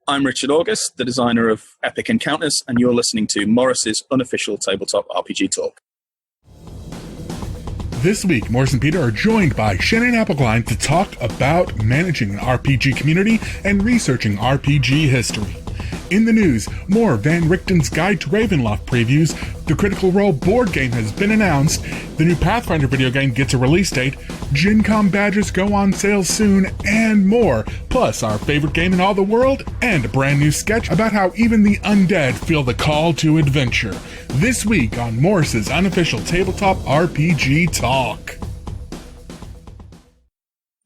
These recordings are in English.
I'm Richard August, the designer of Epic Encounters, and you're listening to Morris's unofficial tabletop RPG talk. This week, Morrus and Peter are joined by Shannon Appelcline to talk about managing an RPG community and researching RPG history. In the news, more Van Richten's Guide to Ravenloft previews, the Critical Role board game has been announced, the new Pathfinder video game gets a release date, Gen Con badges go on sale soon, and more, plus our favorite game in all the world, and a brand new sketch about how even the undead feel the call to adventure. This week on Morris's unofficial tabletop RPG talk.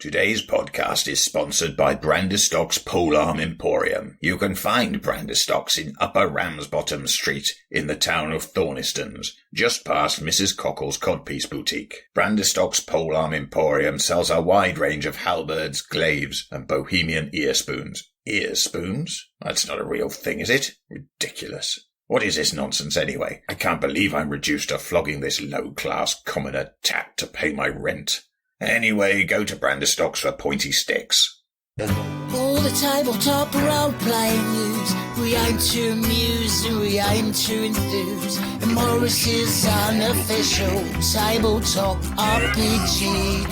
Today's podcast is sponsored by Branderstock's Polearm Emporium. You can find Branderstock's in Upper Ramsbottom Street in the town of Thornistons, just past Mrs. Cockle's Codpiece Boutique. Branderstock's Polearm Emporium sells a wide range of halberds, glaives, and bohemian ear spoons. Ear spoons? That's not a real thing, is it? Ridiculous. What is this nonsense anyway? I can't believe I'm reduced to flogging this low-class commoner tat to pay my rent. Anyway, go to Branderstock's for pointy sticks. All the tabletop role-playing news. We aim to amuse and we aim to enthuse. And Morris's unofficial tabletop RPG.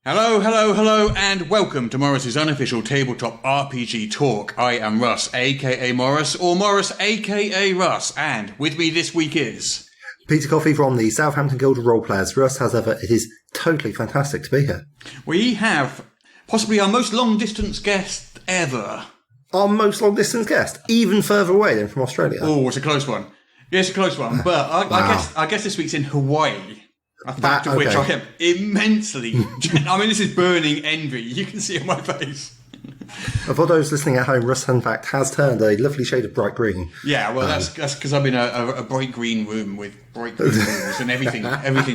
Hello, and welcome to Morris's unofficial tabletop RPG talk. I am Russ, aka Morrus, or Morrus, aka Russ, and with me this week is... Peter Coffey from the Southampton Guild of Role Players. Russ, as ever, it is totally fantastic to be here. We have possibly our most long-distance guest ever. Our most long-distance guest, even further away than from Australia. Oh, it's a close one. Yeah, it's a close one. But I guess this week's in Hawaii. A fact of which I am immensely... I mean, this is burning envy. You can see it on my face. For those listening at home, Russ, in fact, has turned a lovely shade of bright green. Yeah, well, that's because I'm in a bright green room with bright green walls and everything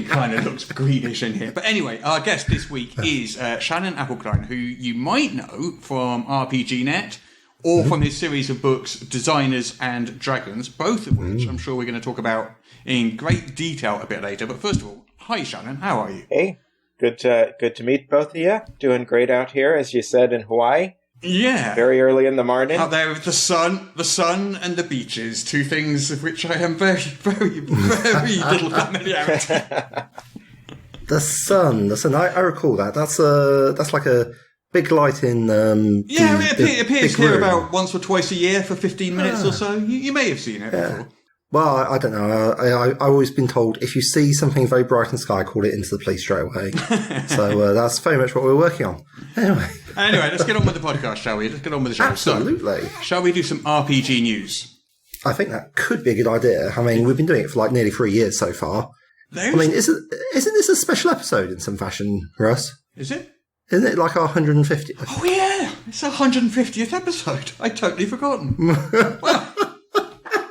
kind of looks greenish in here. But anyway, our guest this week is Shannon Appelcline, who you might know from RPGNet or from his series of books, Designers and Dragons, both of which I'm sure we're going to talk about in great detail a bit later. But first of all, hi, Shannon. How are you? Hey, good to meet both of you. Doing great out here, as you said, in Hawaii. Yeah. Very early in the morning. Out there with the sun and the beaches, two things of which I am very, very, very little familiarity. The sun. I recall that. That's like a big light in it appears here about once or twice a year for 15 minutes or so. You may have seen it before. Well, I don't know. I've always been told if you see something very bright in the sky, call it into the police straight away. So that's very much what we're working on. Anyway, let's get on with the podcast, shall we? Let's get on with the show. Absolutely. So, shall we do some RPG news? I think that could be a good idea. I mean, we've been doing it for like nearly 3 years so far. I mean, isn't this a special episode in some fashion, Russ? Is it? Isn't it like our 150th? Oh, yeah. It's our 150th episode. I'd totally forgotten.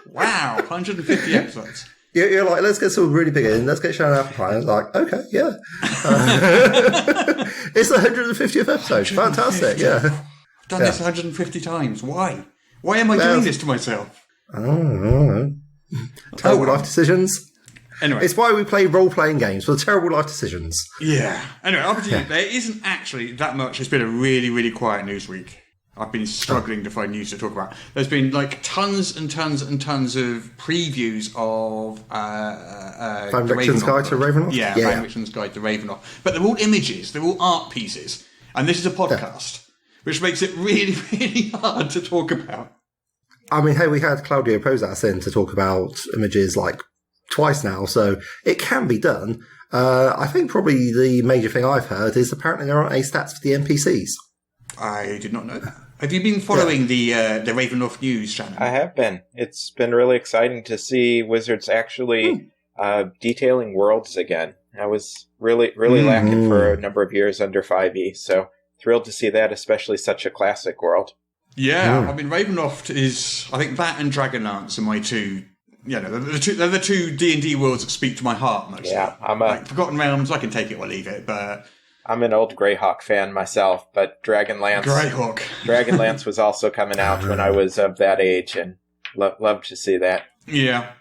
Wow, 150 episodes. You're like, let's get something really big in. Let's get Shannon Appelcline. I was like, okay, yeah. It's the 150th episode. Fantastic, yeah. I've done this 150 times. Why? Why am I doing this to myself? I don't know. Terrible life decisions. Anyway. It's why we play role-playing games, for the terrible life decisions. Yeah. Anyway, RPG, there isn't actually that much. It's been a really, really quiet news week. I've been struggling to find news to talk about. There's been like tons and tons and tons of previews of Van Richten's Guide to Ravenloft? Yeah, Van Richten's Guide to Ravenloft. But they're all images, they're all art pieces. And this is a podcast, which makes it really, really hard to talk about. I mean, hey, we had Claudio Posas in to talk about images like twice now, so it can be done. I think probably the major thing I've heard is apparently there aren't any stats for the NPCs. I did not know that. Have you been following the Ravenloft news, Shannon? I have been. It's been really exciting to see Wizards actually detailing worlds again. I was really lacking for a number of years under 5e, so thrilled to see that, especially such a classic world. Yeah, I mean, Ravenloft is, I think that and Dragonlance are my two, they're the two D&D worlds that speak to my heart mostly. Yeah, like Forgotten Realms, I can take it or leave it, but... I'm an old Greyhawk fan myself, but Dragonlance was also coming out when I was of that age, and loved to see that. Yeah.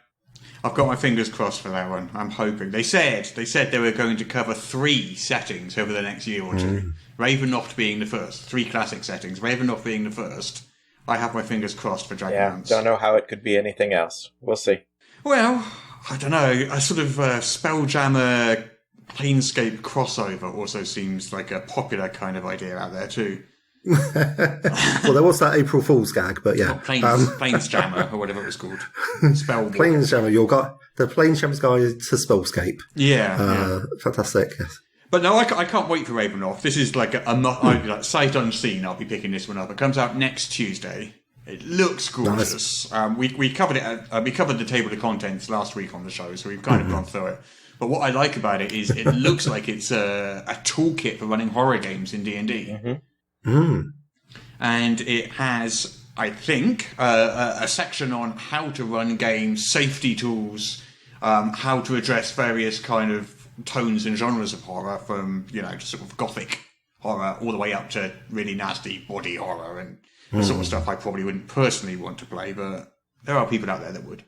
I've got my fingers crossed for that one. I'm hoping. They said they were going to cover 3 settings over the next year or two. Ravenloft being the first. 3 classic settings. Ravenloft being the first. I have my fingers crossed for Dragonlance. Yeah, don't know how it could be anything else. We'll see. Well, I don't know. A sort of Spelljammer Planescape crossover also seems like a popular kind of idea out there too. Well, there was that April Fool's gag, but yeah. Planesjammer, or whatever it was called. Planesjammer, the Planesjammer's Guide to Spellscape. Yeah. Fantastic, yes. But no, I can't wait for Ravenloft. This is like like sight unseen. I'll be picking this one up. It comes out next Tuesday. It looks gorgeous. Nice. We covered it. We covered the table of contents last week on the show, so we've kind of gone through it. But what I like about it is it looks like it's a toolkit for running horror games in D&D. And it has, I think, a section on how to run games, safety tools, how to address various kind of tones and genres of horror, from just sort of gothic horror all the way up to really nasty body horror and the sort of stuff I probably wouldn't personally want to play, but there are people out there that would.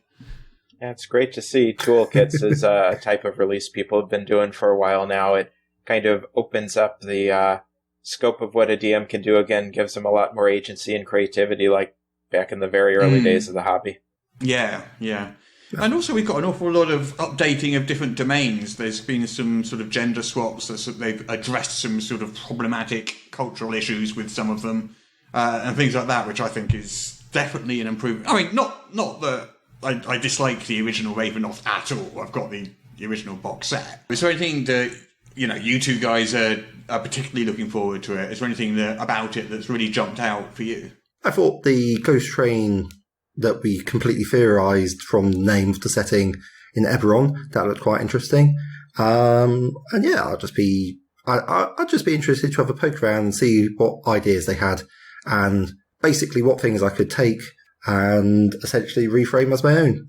Yeah, it's great to see toolkits as a type of release people have been doing for a while now. It kind of opens up the scope of what a DM can do again, gives them a lot more agency and creativity, like back in the very early days of the hobby. Yeah. And also we've got an awful lot of updating of different domains. There's been some sort of gender swaps. They've addressed some sort of problematic cultural issues with some of them, and things like that, which I think is definitely an improvement. I mean, not that I dislike the original Ravenloft at all. I've got the original box set. Is there anything that you two guys are particularly looking forward to it? Is there anything about it that's really jumped out for you? I thought the Ghost Train that we completely theorised from the name of the setting in Eberron, that looked quite interesting. And yeah, I'd just be interested to have a poke around and see what ideas they had, and basically what things I could take and essentially reframe as my own.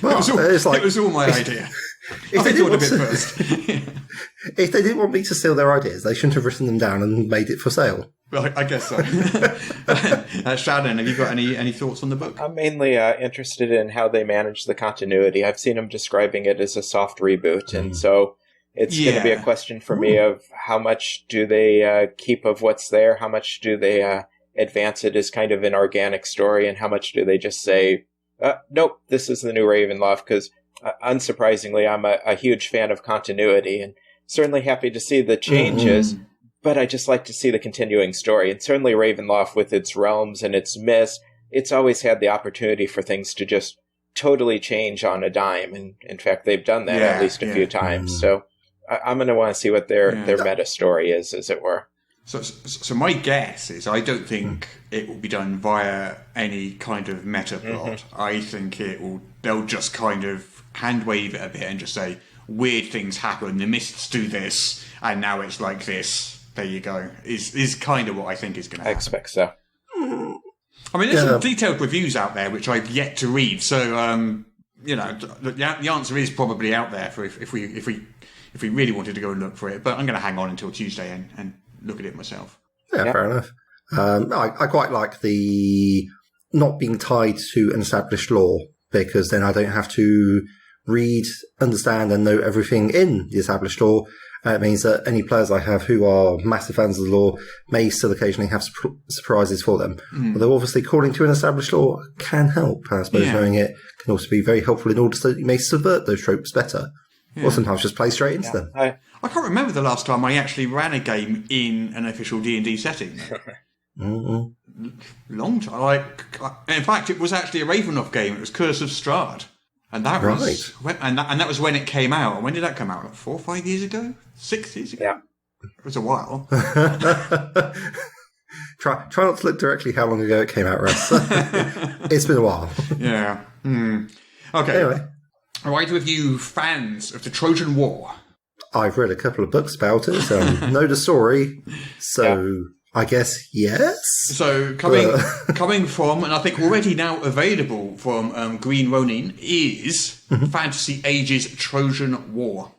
Well, it was all my idea. If they didn't want me to steal their ideas, they shouldn't have written them down and made it for sale. Well, I guess so. Shannon, have you got any thoughts on the book? I'm mainly interested in how they manage the continuity. I've seen them describing it as a soft reboot, and so it's going to be a question for me of how much do they keep of what's there, how much do they advance it as kind of an organic story, and how much do they just say, nope, this is the new Ravenloft, because unsurprisingly, I'm a huge fan of continuity, and certainly happy to see the changes, but I just like to see the continuing story. And certainly Ravenloft, with its realms and its myths, it's always had the opportunity for things to just totally change on a dime. And in fact, they've done that at least a few times. So I'm going to want to see what their meta story is, as it were. So my guess is I don't think it will be done via any kind of meta plot. I think they'll just kind of hand wave it a bit and just say, weird things happen, the mists do this, and now it's like this. There you go. Is kind of what I think is going to happen. I expect so. I mean, there's some detailed reviews out there which I've yet to read, so the answer is probably out there for if we really wanted to go and look for it. But I'm going to hang on until Tuesday and look at it myself. Yeah, fair enough. I quite like the not being tied to an established lore, because then I don't have to read, understand, and know everything in the established lore. It means that any players I have who are massive fans of the lore may still occasionally have surprises for them. Although obviously calling to an established lore can help, and I suppose knowing it can also be very helpful in order so that you may subvert those tropes better. Or sometimes just play straight into them. I can't remember the last time I actually ran a game in an official D&D setting. Long time. In fact, it was actually a Ravenloft game. It was Curse of Strahd. And that was and that was when it came out. And when did that come out? Like 4 or 5 years ago? 6 years ago? Yeah. It was a while. Try not to look directly how long ago it came out, Russ. It's been a while. Yeah. Okay. Anyway. Are either of you fans of the Trojan War? I've read a couple of books about it, so know the story. So I guess yes. So coming from, and I think already now available from Green Ronin, is Fantasy Age's Trojan War.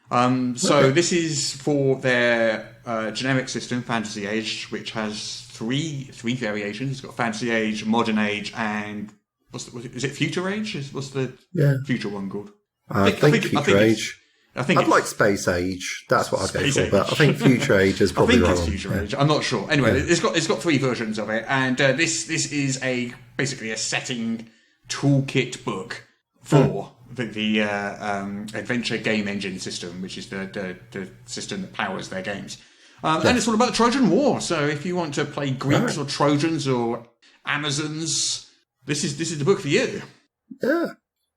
So this is for their generic system, Fantasy Age, which has three variations. It's got Fantasy Age, Modern Age, and is it Future Age? What's the future one called? I think Future Age. I'd like Space Age. That's what I'd go Space for. Age. But I think Future Age is probably I think wrong. it's Future Age. I'm not sure. Anyway, it's got 3 versions of it, and this is basically a setting toolkit book for the Adventure Game Engine system, which is the system that powers their games. And it's all about the Trojan War. So if you want to play Greeks or Trojans or Amazons, this is the book for you. Yeah.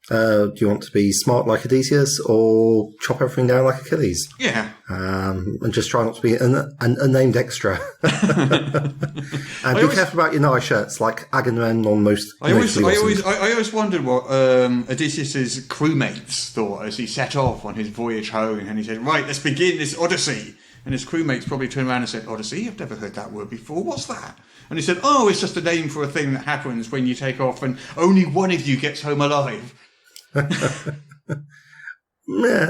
Do you want to be smart like Odysseus or chop everything down like Achilles? Yeah. And just try not to be an unnamed extra. And be careful about your nice shirts like Agamemnon most. I always wondered what Odysseus's crewmates thought as he set off on his voyage home, and he said, "Right, let's begin this Odyssey." And his crewmates probably turned around and said, "Odyssey? I've never heard that word before. What's that?" And he said, "Oh, it's just a name for a thing that happens when you take off and only one of you gets home alive." Yeah,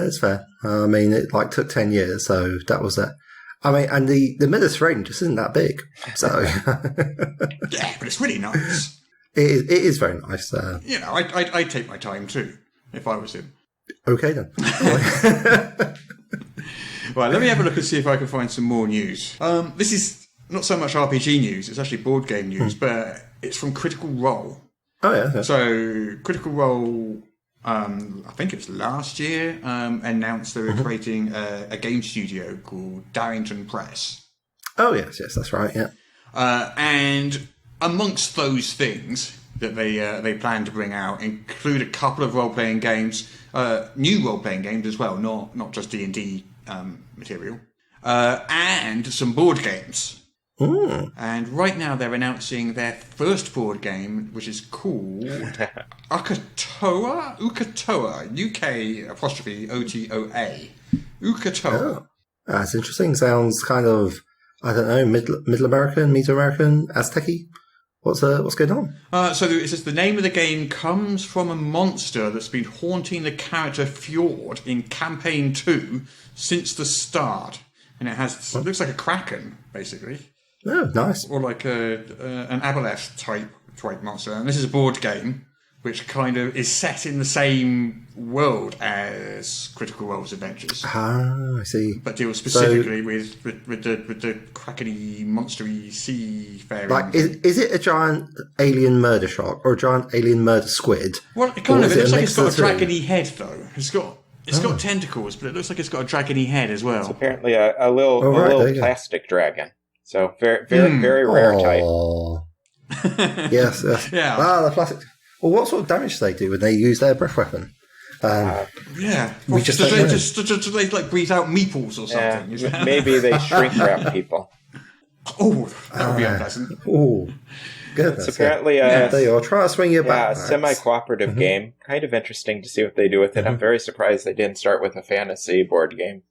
it's fair. I mean, it took 10 years, so that was it. I mean, and the Mediterranean just isn't that big, so Yeah, but it's really nice. It is very nice. I'd take my time too if I was him. Okay then. Right, let me have a look and see if I can find some more news. This is not so much RPG news; it's actually board game news, but it's from Critical Role. Oh yeah. Okay. So Critical Role, I think it was last year, announced they were creating a game studio called Darrington Press. Oh yes, that's right. Yeah. And amongst those things that they plan to bring out include a couple of role-playing games, new role-playing games as well, not just D&D material, and some board games. Mm. And right now they're announcing their first board game, which is called Ukatoa, UK''OTOA. Ukatoa. Oh, that's interesting. Sounds kind of, I don't know, Middle American, Mesoamerican, Aztec-y. What's going on? So it says the name of the game comes from a monster that's been haunting the character Fjord in Campaign 2 since the start. And it looks like a kraken, basically. Oh, nice. Or like an aboleth type monster. And this is a board game which kind of is set in the same world as Critical Role's Adventures. Ah, I see. But deals specifically with the krakeny, monstery, seafaring. Like, is it a giant alien murder shark or a giant alien murder squid? Well, it looks like it's got a dragony head, though. It's got tentacles, but it looks like it's got a dragony head as well. It's apparently a little plastic dragon. So very rare type. Yes. Yeah. Ah, the plastic. Well, what sort of damage do they do when they use their breath weapon? Yeah. We do they like breathe out meeples or something? Yeah, maybe they shrink wrap people. Oh, that would be unpleasant. Oh, goodness. It's apparently there you are. Try to swing your back. A semi-cooperative game. Kind of interesting to see what they do with it. I'm very surprised they didn't start with a fantasy board game.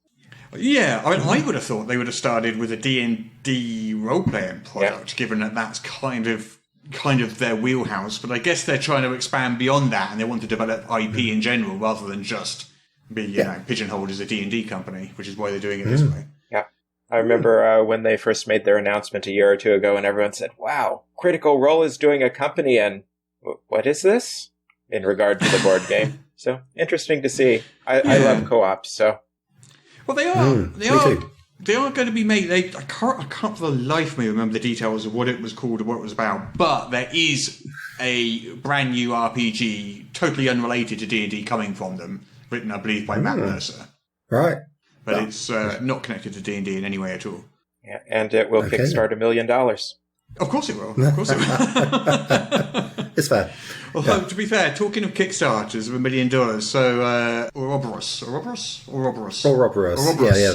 Yeah, I mean, I would have thought they would have started with a D&D role-playing product, given that that's kind of their wheelhouse. But I guess they're trying to expand beyond that, and they want to develop IP in general rather than just be pigeonholed as a D&D company, which is why they're doing it this way. Yeah, I remember when they first made their announcement a year or two ago, and everyone said, "Wow, Critical Role is doing a company, and what is this?" In regard to the board game. So interesting to see. I love co-ops, so. Well, they are. They are going to be made. I can't for the life of me remember the details of what it was called or what it was about. But there is a brand new RPG, totally unrelated to D&D, coming from them, written, I believe, by Matt Mercer. Right. But it's not connected to D&D in any way at all. Yeah, and it will kickstart $1 million. Of course it will. Of course it will. It's fair. Although, to be fair, talking of Kickstarters of $1 million, so Ouroboros. Yeah,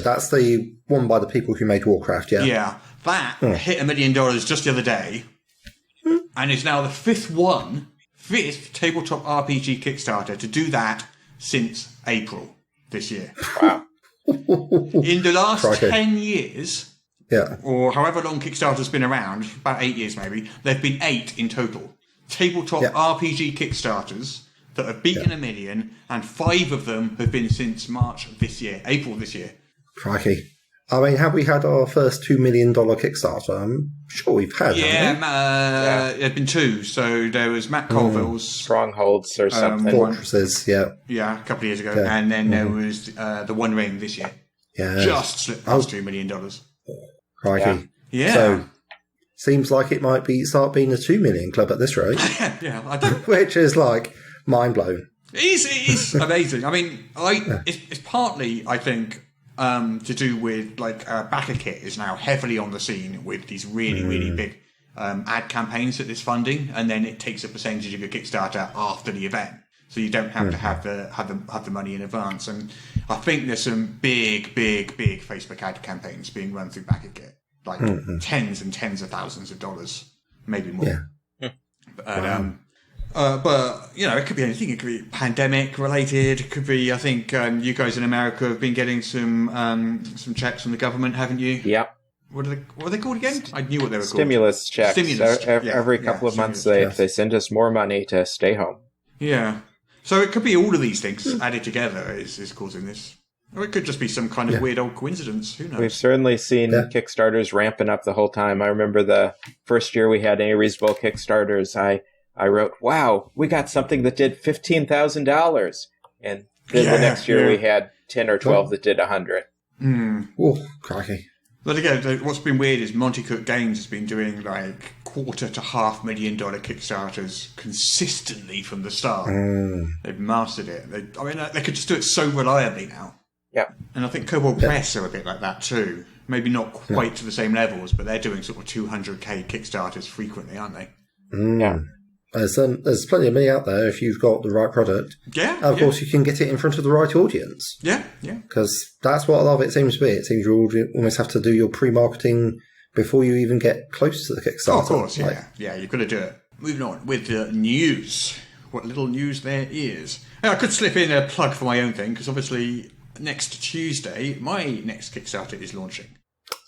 that's the one by the people who made Warcraft, Yeah, that hit $1 million just the other day, and is now the fifth tabletop RPG Kickstarter to do that since April this year. Wow. In the last 10 years, or however long Kickstarter's been around, about 8 years maybe, there have been 8 in total. Tabletop RPG Kickstarters that have beaten $1 million, and 5 of them have been since April this year. Crikey. I mean, have we had our first $2 million Kickstarter? I'm sure we've had. Yeah, there have been two. So there was Matt Colville's Strongholds or something. Fortresses, yeah. Yeah, a couple of years ago. Yeah. And then there was the One Ring this year. Yeah. Just slipped past $2 million. Crikey. Yeah. So, seems like it might start being a 2 million club at this rate. Yeah, I don't. Which is like mind blown. It is amazing. I mean, it's partly, I think, to do with like Backer Kit is now heavily on the scene with these really big ad campaigns that is funding, and then it takes a percentage of your Kickstarter after the event, so you don't have to have the money in advance. And I think there's some big Facebook ad campaigns being run through Backer Kit, like tens and tens of thousands of dollars, maybe more. Yeah. But you know, it could be anything. It could be pandemic related. It could be. I think you guys in America have been getting some checks from the government, haven't you? Yep. What are they called again? I knew what they were Stimulus called. Checks. Every couple of months they send us more money to stay home. Yeah. So it could be all of these things added together is causing this. Or it could just be some kind of weird old coincidence. Who knows? We've certainly seen Kickstarters ramping up the whole time. I remember the first year we had any reasonable Kickstarters, I wrote, wow, we got something that did $15,000. And then the next year we had 10 or 12 that did 100. Oh, crikey. But again, what's been weird is Monty Cook Games has been doing like $250,000 to $500,000 Kickstarters consistently from the start. They've mastered it. They could just do it so reliably now. Yeah. And I think Cobalt Press are a bit like that too. Maybe not quite to the same levels, but they're doing sort of 200k Kickstarters frequently, aren't they? Yeah. There's plenty of money out there if you've got the right product. Yeah. And of course, you can get it in front of the right audience. Yeah. Because that's what a lot of it seems to be. It seems you almost have to do your pre-marketing before you even get close to the Kickstarter. Oh, of course, yeah, you've got to do it. Moving on with the news. What little news there is. I could slip in a plug for my own thing, because obviously next Tuesday, my next Kickstarter is launching.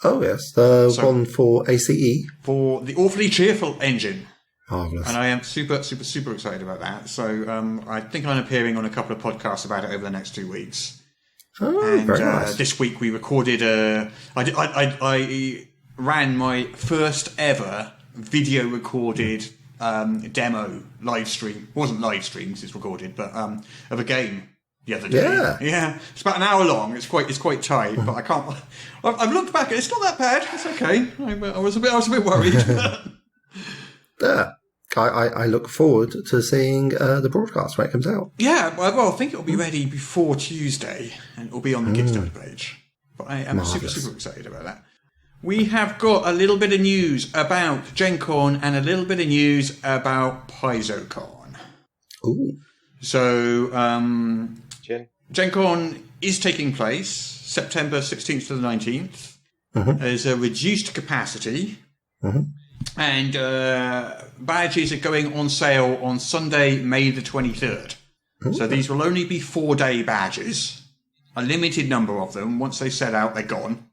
Oh, yes. The one for ACE? For the Awfully Cheerful engine. Marvellous. And I am super excited about that. So I think I'm appearing on a couple of podcasts about it over the next 2 weeks. Oh, very nice. This week we recorded I ran my first ever video recorded demo live stream. It wasn't live stream because it's recorded, but of a game the other day. Yeah. It's about an hour long. It's quite tight, but I can't. I've looked back. It's not that bad. It's okay. I was a bit worried. Yeah. I look forward to seeing the broadcast when it comes out. Yeah, well, I think it'll be ready before Tuesday, and it'll be on the Kickstarter page. But I am super excited about that. We have got a little bit of news about Gen Con and a little bit of news about PaizoCon. Ooh. So, Gen Con is taking place September 16th to the 19th. There's a reduced capacity. And badges are going on sale on Sunday, May the 23rd. So these will only be 4-day badges. A limited number of them. Once they set out, they're gone.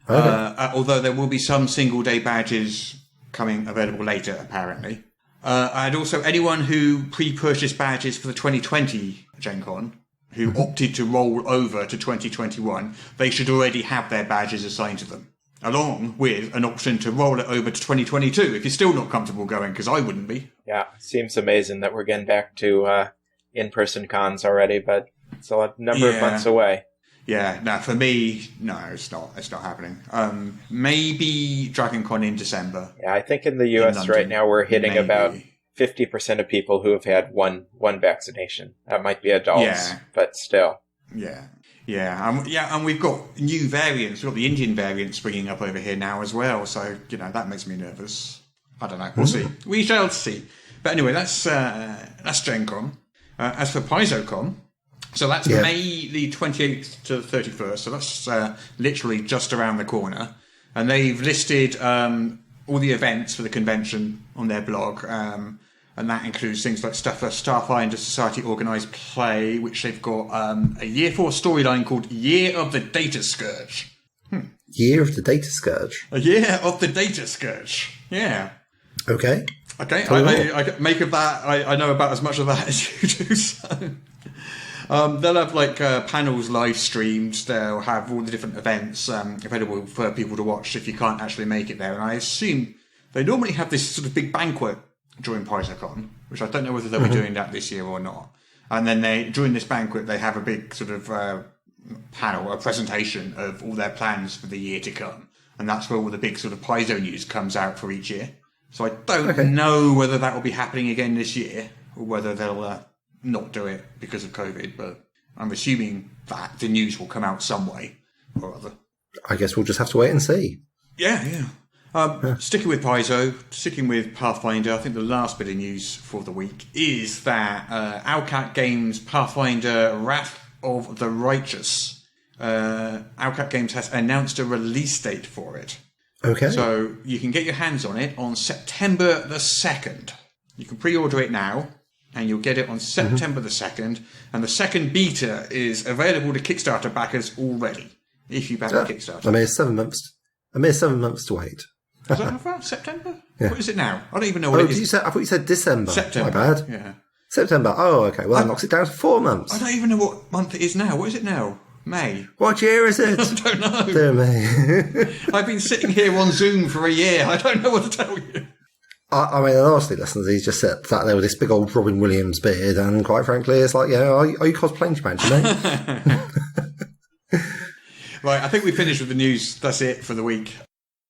Although there will be some single-day badges coming available later, apparently. And also, anyone who pre-purchased badges for the 2020 Gen Con, who opted to roll over to 2021, they should already have their badges assigned to them, along with an option to roll it over to 2022 if you're still not comfortable going, because I wouldn't be. Yeah, seems amazing that we're getting back to in-person cons already, but it's a number of months away. Yeah, no, for me, no, it's not happening. Maybe Dragon Con in December. Yeah, I think in the US right now we're hitting about 50% of people who have had one vaccination. That might be adults, but still. Yeah, and we've got new variants. We've got the Indian variant springing up over here now as well. So, that makes me nervous. I don't know. We'll see. We shall see. But anyway, that's Gen Con. As for PaizoCon, so that's May the 28th to the 31st. So that's literally just around the corner. And they've listed all the events for the convention on their blog. And that includes things like stuff for Starfinder Society organised play, which they've got a Year 4 storyline called Year of the Data Scourge. Year of the Data Scourge? A Year of the Data Scourge. Yeah. Okay. I make of that, I know about as much of that as you do. So. They'll have like panels live streamed. They'll have all the different events available for people to watch if you can't actually make it there. And I assume they normally have this sort of big banquet during PaizoCon, which I don't know whether they'll be doing that this year or not. And then during this banquet, they have a big sort of panel, a presentation of all their plans for the year to come. And that's where all the big sort of Paizo news comes out for each year. So I don't know whether that will be happening again this year or whether they'll not do it because of COVID. But I'm assuming that the news will come out some way or other. I guess we'll just have to wait and see. Yeah. Sticking with Paizo, sticking with Pathfinder, I think the last bit of news for the week is that Owlcat Games Pathfinder Wrath of the Righteous. Owlcat Games has announced a release date for it. Okay. So you can get your hands on it on September the 2nd. You can pre-order it now, and you'll get it on September the 2nd. And the second beta is available to Kickstarter backers already, if you back a Kickstarter. A mere 7 months to wait. Is that how far? September? Yeah. What is it now? I don't even know what it is. I thought you said December. September. My bad. Yeah. September. Oh, okay. Well, that knocks it down to 4 months. I don't even know what month it is now. What is it now? May. What year is it? I don't know. Dear me. I've been sitting here on Zoom for a year. I don't know what to tell you. I mean, honestly, listeners, he's just sat there with this big old Robin Williams beard, and quite frankly, it's like, are you cosplaying Japan, mate? Right, I think we finished with the news. That's it for the week.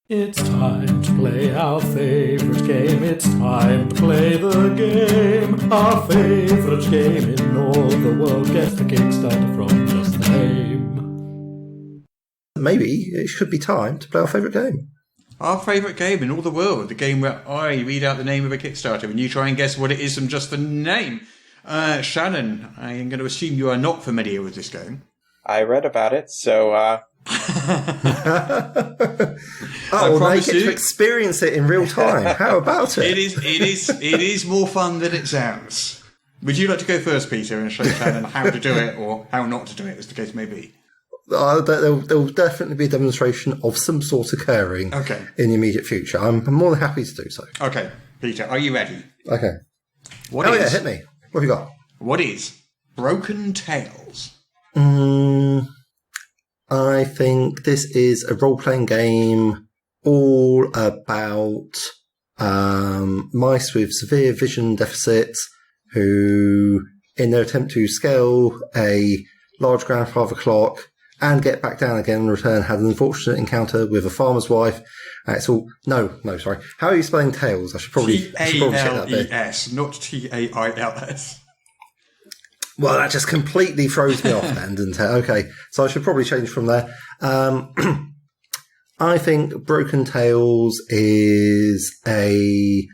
It's time to play our favourite game. It's time to play the game. Our favourite game in all the world. Guess the Kickstarter from just the name. Maybe it should be time to play our favourite game. Our favourite game in all the world. The game where I read out the name of a Kickstarter and you try and guess what it is from just the name. Shannon, I am going to assume you are not familiar with this game. I read about it, so... Now you get to experience it in real time. How about it? It is more fun than it sounds. Would you like to go first, Peter, and show Shannon how to do it or how not to do it, as the case may be? There'll definitely be a demonstration of some sort occurring in the immediate future. I'm more than happy to do so. Okay, Peter, are you ready? Okay. Hit me. What have you got? What is Broken Tales? I think this is a role-playing game all about mice with severe vision deficits who, in their attempt to scale a large grandfather clock and get back down again and return, had an unfortunate encounter with a farmer's wife. It's all... No, sorry. How are you spelling Tales? I should probably check that bit. T-A-L-E-S, not T-A-I-L-S. Well, that just completely throws me off then, doesn't it? Okay, so I should probably change from there. I think Broken Tales is a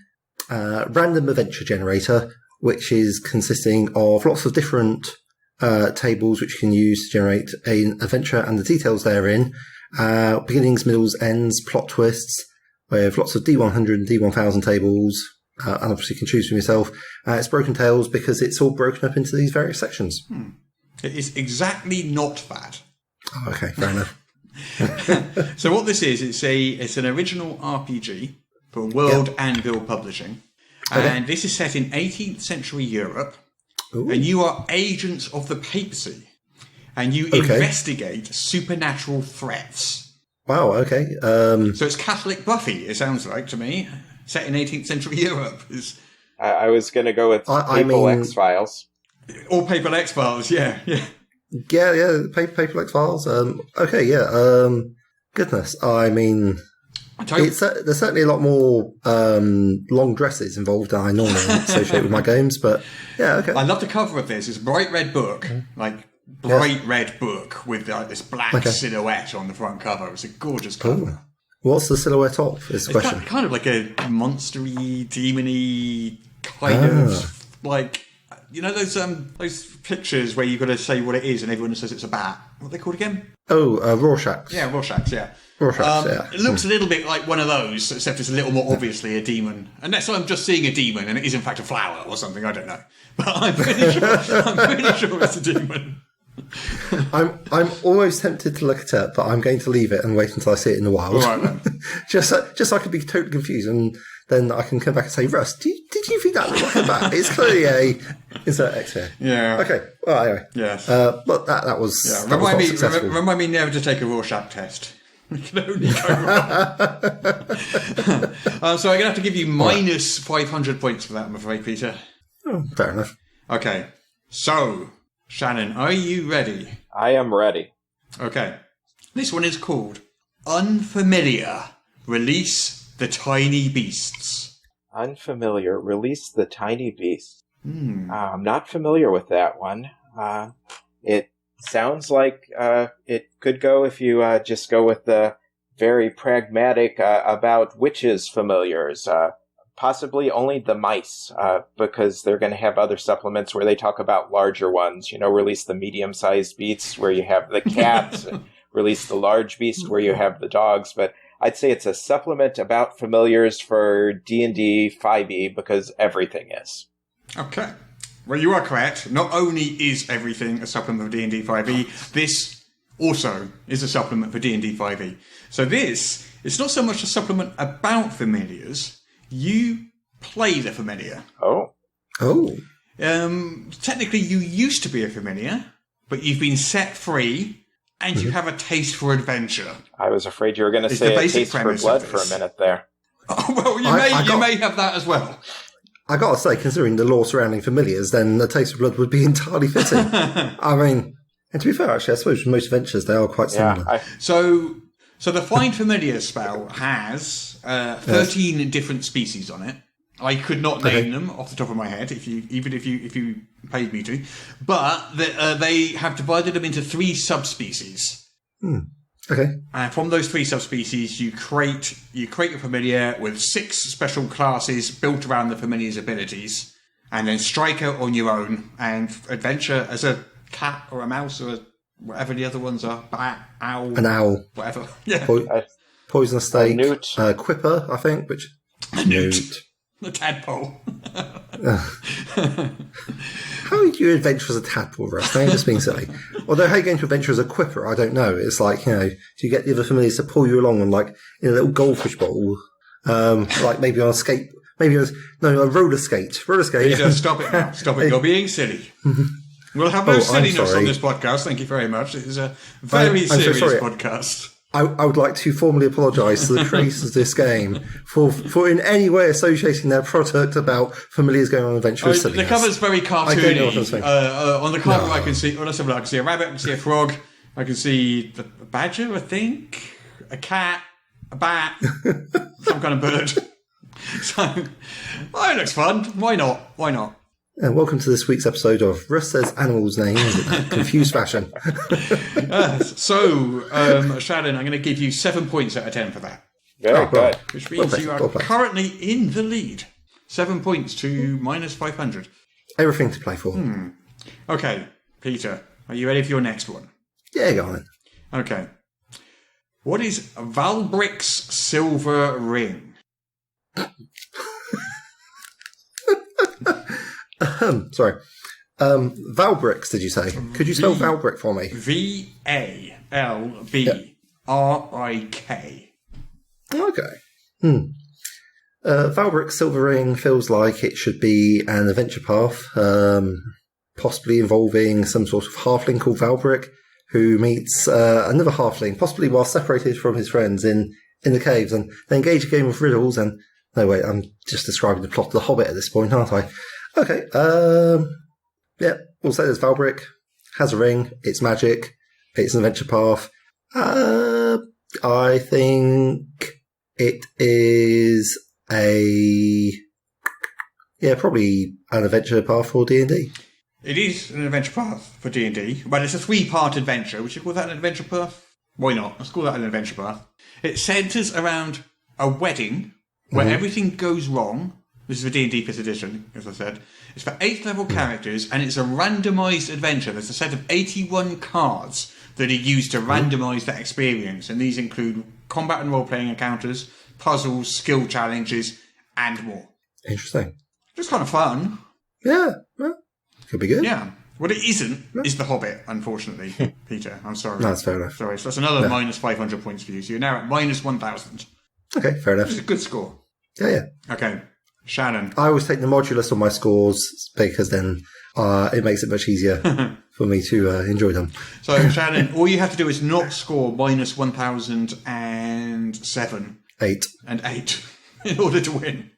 random adventure generator, which is consisting of lots of different tables which you can use to generate an adventure and the details therein. Beginnings, middles, ends, plot twists, with lots of D100 and D1000 tables. And obviously you can choose for yourself. It's Broken Tales because it's all broken up into these various sections. It is exactly not that. Oh, okay, fair enough. So what this is, it's an original RPG for World Anvil Publishing. And this is set in 18th century Europe. Ooh. And you are agents of the papacy. And you investigate supernatural threats. Wow, okay. So it's Catholic Buffy, it sounds like to me. Set in 18th century Europe. I was going to go with Papal X-Files. Or Papal X-Files, yeah. Yeah, Papal X-Files. Goodness, I mean, there's certainly a lot more long dresses involved than I normally associate with my games, but yeah, okay. I love the cover of this. It's a bright red book, red book with this black silhouette on the front cover. It's a gorgeous cover. Ooh. What's the silhouette of? Is the question. Kind of like a monstery, demony kind of like, you know those pictures where you've got to say what it is and everyone says it's a bat. What are they called again? Rorschachs. Yeah, Rorschachs. Yeah. Rorschachs. Yeah. It looks a little bit like one of those, except it's a little more obviously a demon. Unless I'm just seeing a demon and it is in fact a flower or something. I don't know, but I'm pretty sure it's a demon. I'm almost tempted to look it up, but I'm going to leave it and wait until I see it in the wild. All right, then. just so I can be totally confused, and then I can come back and say, Russ, did do you think that looks like a bat? It's clearly a insert X here. Yeah. Okay. Well, anyway. Yes. But that was that was not successful. Remind me never to take a Rorschach test. We can only go wrong. So I'm going to have to give you minus 500 points for that, I'm afraid, Peter. Oh, fair enough. Okay. So, Shannon, are you ready? I am ready. Okay. This one is called Unfamiliar. Release the Tiny Beasts. Unfamiliar. Release the Tiny Beasts. I'm not familiar with that one. It sounds like it could go if you just go with the very pragmatic about witches familiars. Possibly only the mice, because they're going to have other supplements where they talk about larger ones. Release the medium-sized beasts where you have the cats, and release the large beast where you have the dogs. But I'd say it's a supplement about familiars for D&D 5e because everything is. Okay. Well, you are correct. Not only is everything a supplement for D&D 5e, this also is a supplement for D&D 5e. So this, it's not so much a supplement about familiars. You play the familiar. Oh. Technically, you used to be a familiar, but you've been set free, and you have a taste for adventure. I was afraid you were going to say a taste for blood for a minute there. Oh, well, you may have that as well. I got to say, considering the lore surrounding familiars, then a taste of blood would be entirely fitting. I mean, and to be fair, actually, I suppose most adventures, they are quite similar. Yeah, So the Find Familiar spell has 13 different species on it. I could not name them off the top of my head, if you paid me to. But they have divided them into 3 subspecies. Okay. And from those 3 subspecies, you create a familiar with 6 special classes built around the familiar's abilities, and then striker on your own, and adventure as a cat or a mouse or whatever the other ones are. Bat, owl. An owl. Whatever. Yeah. Poisonous snake. Newt. Quipper, I think. Which a newt. The tadpole. How do you adventure as a tadpole, Russ? Now you're just being silly. Although how you going to adventure as a quipper, I don't know. It's like, do you get the other familiars to pull you along on, like, in a little goldfish bowl? Like maybe on a skate, a roller skate. Peter, stop it now. Stop it. You're being silly. We'll have no silliness on this podcast. Thank you very much. It is a very serious podcast. I would like to formally apologise to the creators of this game for in any way associating their product about familiars going on adventures. The cover's very cartoony. I don't know what I'm saying. On the cover, I can see. Well, let's have a look. I can see a rabbit. I can see a frog. I can see a badger. I think a cat, a bat, some kind of bird. So, it looks fun. Why not? And welcome to this week's episode of Russ Says Animals' Names in that confused fashion. Shannon, I'm going to give you 7 points out of 10 for that. Very good. Which means you are currently in the lead. 7 points to minus 500. Everything to play for. Okay, Peter, are you ready for your next one? Yeah, go on then. Okay. What is Valbrick's Silver Ring? Sorry. Valbricks, did you say? Could you spell Valbrick for me? Valbrik. Okay. Valbrick's Silver Ring feels like it should be an adventure path, possibly involving some sort of halfling called Valbrick, who meets another halfling, possibly while separated from his friends in the caves, and they engage a game of riddles and... No, wait, I'm just describing the plot of The Hobbit at this point, aren't I? Okay, yeah, we'll say there's Valbrick, has a ring, it's magic, it's an adventure path. I think it is probably an adventure path for D&D. It is an adventure path for D&D, but it's a 3-part adventure. Would you call that an adventure path? Why not? Let's call that an adventure path. It centres around a wedding where everything goes wrong. This is for D&D 5th edition, as I said. It's for 8th level characters, and it's a randomised adventure. There's a set of 81 cards that are used to randomise that experience, and these include combat and role-playing encounters, puzzles, skill challenges, and more. Interesting. Just kind of fun. Yeah, well, could be good. Yeah. What it isn't is The Hobbit, unfortunately, Peter. I'm sorry. No, that's fair enough. Sorry, so that's another minus 500 points for you. So you're now at minus 1,000. Okay, fair enough. Which is a good score. Yeah. Okay. Shannon. I always take the modulus on my scores because then it makes it much easier for me to enjoy them. So, Shannon, all you have to do is not score minus 1,007. 8. And 8 in order to win.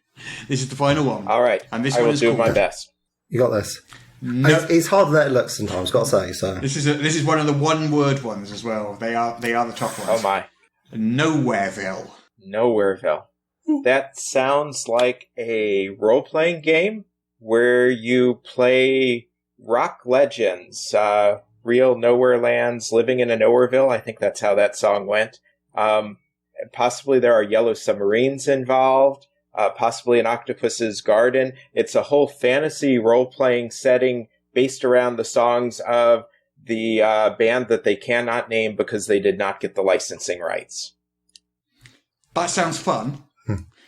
This is the final one. All right. And this I one will is do called... my best. You got this. No. It's harder than it looks sometimes, got to say. So This is one of the one-word ones as well. They are the top ones. Oh, my. Nowhereville. Nowhereville. That sounds like a role-playing game where you play rock legends, real nowhere lands, living in a Nowhereville. I think that's how that song went. Possibly there are yellow submarines involved, possibly an octopus's garden. It's a whole fantasy role-playing setting based around the songs of the band that they cannot name because they did not get the licensing rights. That sounds fun.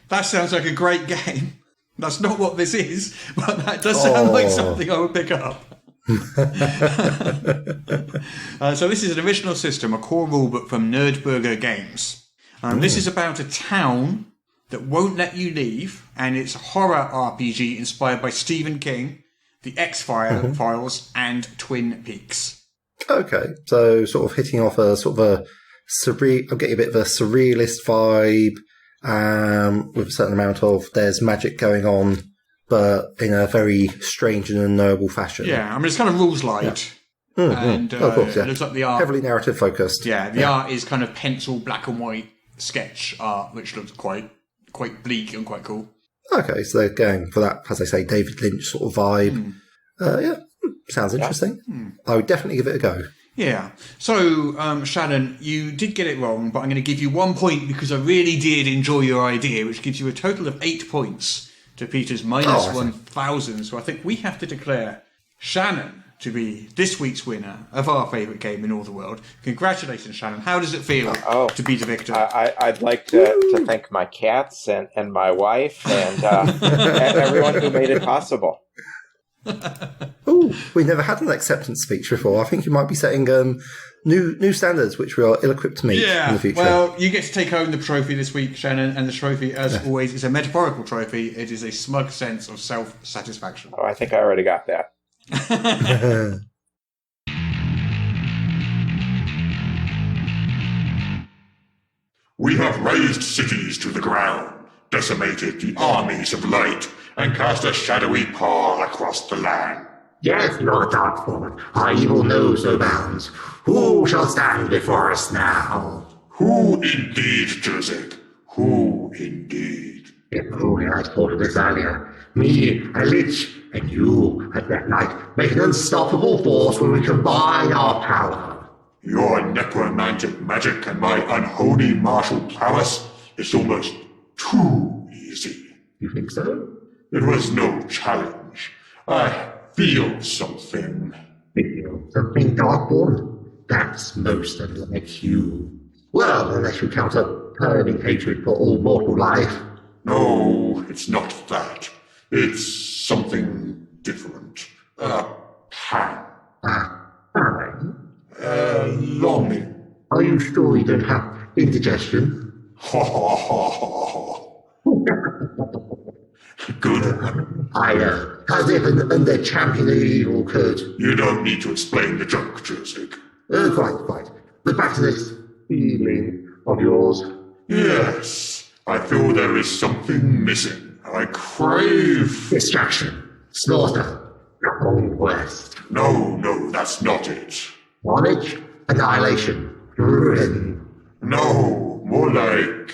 That sounds like a great game. That's not what this is, but that does sound like something I would pick up. So this is an original system, a core rulebook from Nerdburger Games. This is about a town that won't let you leave, and it's a horror RPG inspired by Stephen King, The X-Files, and Twin Peaks. Okay, so sort of hitting off a sort of a surreal. I'm getting a bit of a surrealist vibe, with a certain amount of there's magic going on, but in a very strange and unknowable fashion. Yeah, I mean it's kind of rules light. Yeah. And of course, yeah. It looks like the art heavily narrative focused. Yeah, the art is kind of pencil black and white sketch art, which looks quite bleak and quite cool. Okay, so they're going for that, as I say, David Lynch sort of vibe. Sounds interesting. I would definitely give it a go. Yeah. So, Shannon, you did get it wrong, but I'm going to give you 1 point because I really did enjoy your idea, which gives you a total of 8 points to Peter's minus 1,000. So I think we have to declare Shannon to be this week's winner of our favourite game in all the world. Congratulations, Shannon. How does it feel to be the victor? I'd like to thank my cats and my wife and everyone who made it possible. Oh, we never had an acceptance speech before. I think you might be setting new standards, which we are ill-equipped to meet in the future. Well, you get to take home the trophy this week, Shannon, and the trophy, as always, is a metaphorical trophy. It is a smug sense of self-satisfaction. Oh, I think I already got that. We have razed cities to the ground, decimated the armies of light, and cast a shadowy pall across the land. Yes, Lord Darkford, our evil knows no bounds. Who shall stand before us now? Who indeed, Joseph? Who indeed? If only I'd thought of this earlier. Me, a lich, and you, a Death Knight, make an unstoppable force when we combine our power. Your necromantic magic and my unholy martial prowess is almost too easy. You think so? It was no challenge. I feel something. Feel something, Darkborn? That's most unlike you. Well, unless you count up burning hatred for all mortal life. No, it's not that. It's something different. A pang. A pang? Longing. Are you sure you don't have indigestion? Ha ha ha ha ha. Good. As if an undead champion of evil could. You don't need to explain the joke, Joseph. Quite. But back to this feeling of yours. Yes, I feel there is something missing. I crave... distraction. Slaughter. Wrong west. No, that's not it. Knowledge. Annihilation. Ruin. No, more like...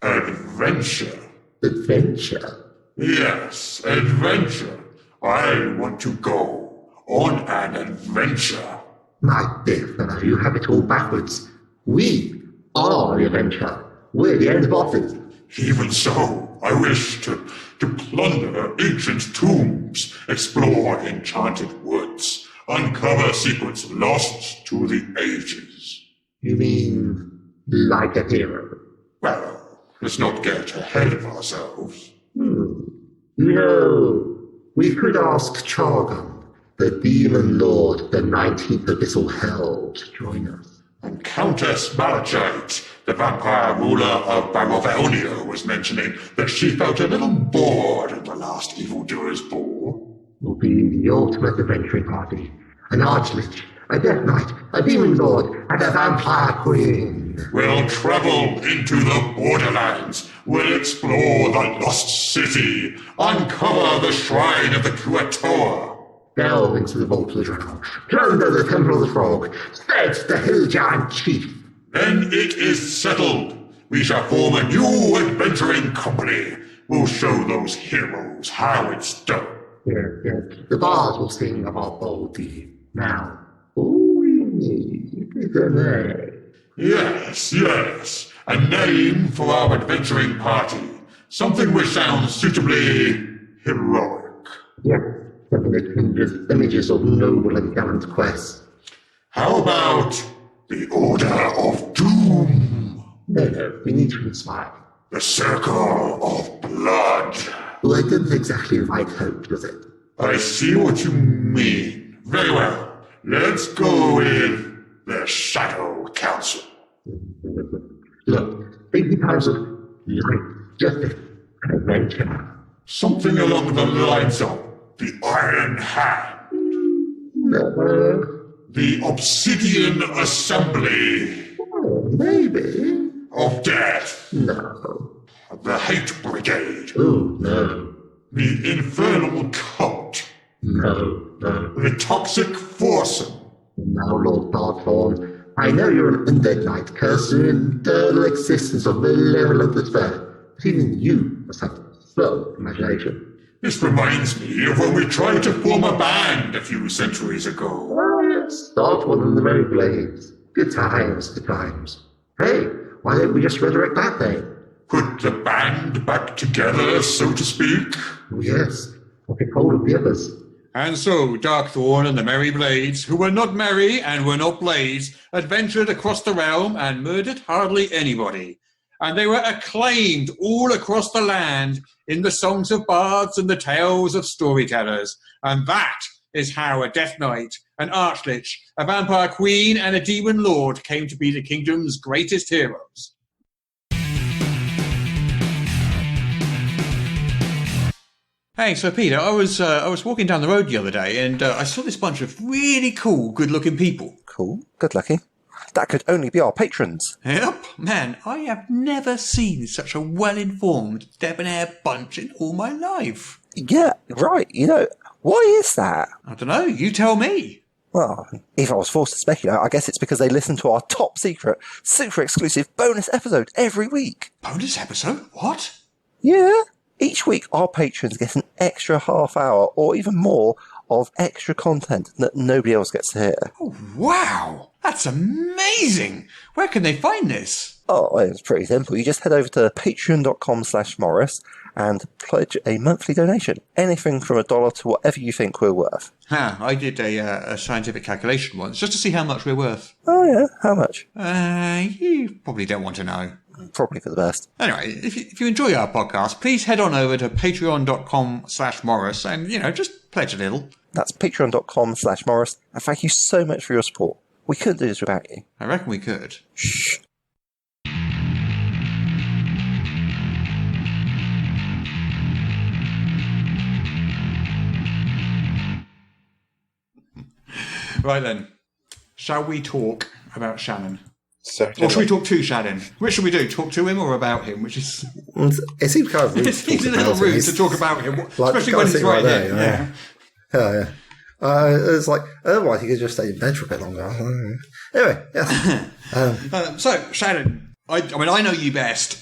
adventure. Adventure? Yes, adventure. I want to go on an adventure. My dear fellow, you have it all backwards. We are the adventure. We're the end bosses. Even so, I wish to plunder ancient tombs, explore enchanted woods, uncover secrets lost to the ages. You mean like a hero? Well, let's not get ahead of ourselves. We could ask Chargon, the demon lord, the 19th abyssal hell, to join us. And Countess Malachite, The vampire ruler of Barovaonia was mentioning that she felt a little bored at the last evildoer's ball. Will be the ultimate adventuring party. An archlich, a death knight, a demon lord, and a vampire queen. We'll travel into the borderlands. We'll explore the lost city. Uncover the shrine of the Kuatoa. Delve into the vault of the drow. Plunder the temple of the frog. Fetch the hill giant chief. Then it is settled. We shall form a new adventuring company. We'll show those heroes how it's done. Yes. The bards will sing of our bold deed. Now, all we need is a name. Yes. A name for our adventuring party. Something which sounds suitably heroic. Yes, something that conjures images of noble and gallant quests. How about the Order of Doom? No, we need to inspire. The Circle of Blood. Well, it doesn't exactly invite hope, does it? I see what you mean. Very well. Let's go with the Shadow Council. Look, think in terms of light, justice, and adventure. Something along the lines of the Iron Hand. No. The Obsidian Assembly. Oh, maybe. Of Death. No. The Hate Brigade. Oh, no. The Infernal Cult. No. The Toxic Foursome. Now, Lord Darthorn, I know you're an undead knight, cursed with an eternal existence of malevolent despair, but even you must have slow imagination. This reminds me of when we tried to form a band a few centuries ago. Start one of the Merry Blades. Good times. Hey, why don't we just resurrect that thing? Put the band back together, so to speak? Oh, yes. I'll get hold of the others. And so Darkthorn and the Merry Blades, who were not merry and were not blades, adventured across the realm and murdered hardly anybody. And they were acclaimed all across the land in the songs of bards and the tales of storytellers. And that is how a Death Knight, an Archlich, a Vampire Queen, and a Demon Lord came to be the kingdom's greatest heroes. Hey, so Peter, I was walking down the road the other day and I saw this bunch of really cool, good-looking people. Cool, good looking. That could only be our patrons. Yep, man, I have never seen such a well-informed, debonair bunch in all my life. Yeah, right, why is that? I don't know, you tell me. Well, if I was forced to speculate, I guess it's because they listen to our top secret, super exclusive bonus episode every week. Bonus episode? What? Yeah. Each week, our patrons get an extra half hour or even more of extra content that nobody else gets to hear. Oh, wow! That's amazing! Where can they find this? Oh, it's pretty simple. You just head over to patreon.com/Morrus and pledge a monthly donation. Anything from $1 to whatever you think we're worth. I did a scientific calculation once, just to see how much we're worth. Oh, yeah? How much? You probably don't want to know. Probably for the best. Anyway, if you enjoy our podcast, please head on over to patreon.com/Morrus and, just pledge a little. That's patreon.com/Morrus, and thank you so much for your support. We couldn't do this without you. I reckon we could. Shh. Right then, shall we talk about Shannon? Certainly. Or should we talk to Shannon? Which should we do? Talk to him or about him? Which is... It seems kind of rude. It seems a little rude to talk about him, especially like, when he's right there. here. Yeah. It's like, otherwise you could just stay in bed for a bit longer. Anyway, yeah. So, Shannon, I know you best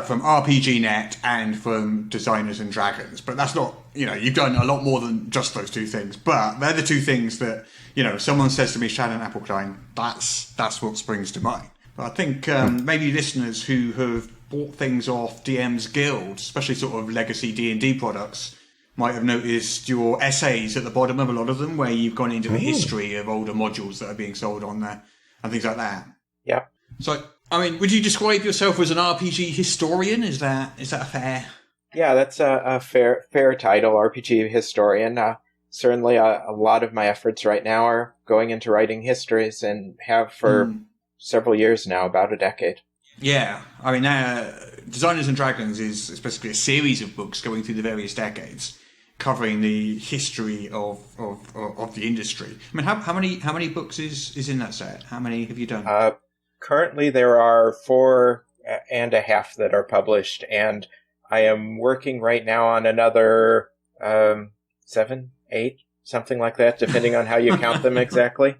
from RPG.net and from Designers and Dragons, but that's not, you've done a lot more than just those two things. But they're the two things that, if someone says to me, Shannon Appelcline, that's what springs to mind. But I think maybe listeners who have bought things off DM's Guild, especially sort of legacy D&D products, might have noticed your essays at the bottom of a lot of them, where you've gone into the history of older modules that are being sold on there and things like that. Yeah. So, would you describe yourself as an RPG historian? Is that fair? Yeah, that's a fair title, RPG historian. Certainly, a lot of my efforts right now are going into writing histories, and have for several years now, about a decade. Yeah, I mean, Designers and Dragons is basically a series of books going through the various decades, covering the history of the industry. I mean, how many books is in that set? How many have you done? Currently, there are 4.5 that are published, and I am working right now on another 7, 8, something like that, depending on how you count them exactly.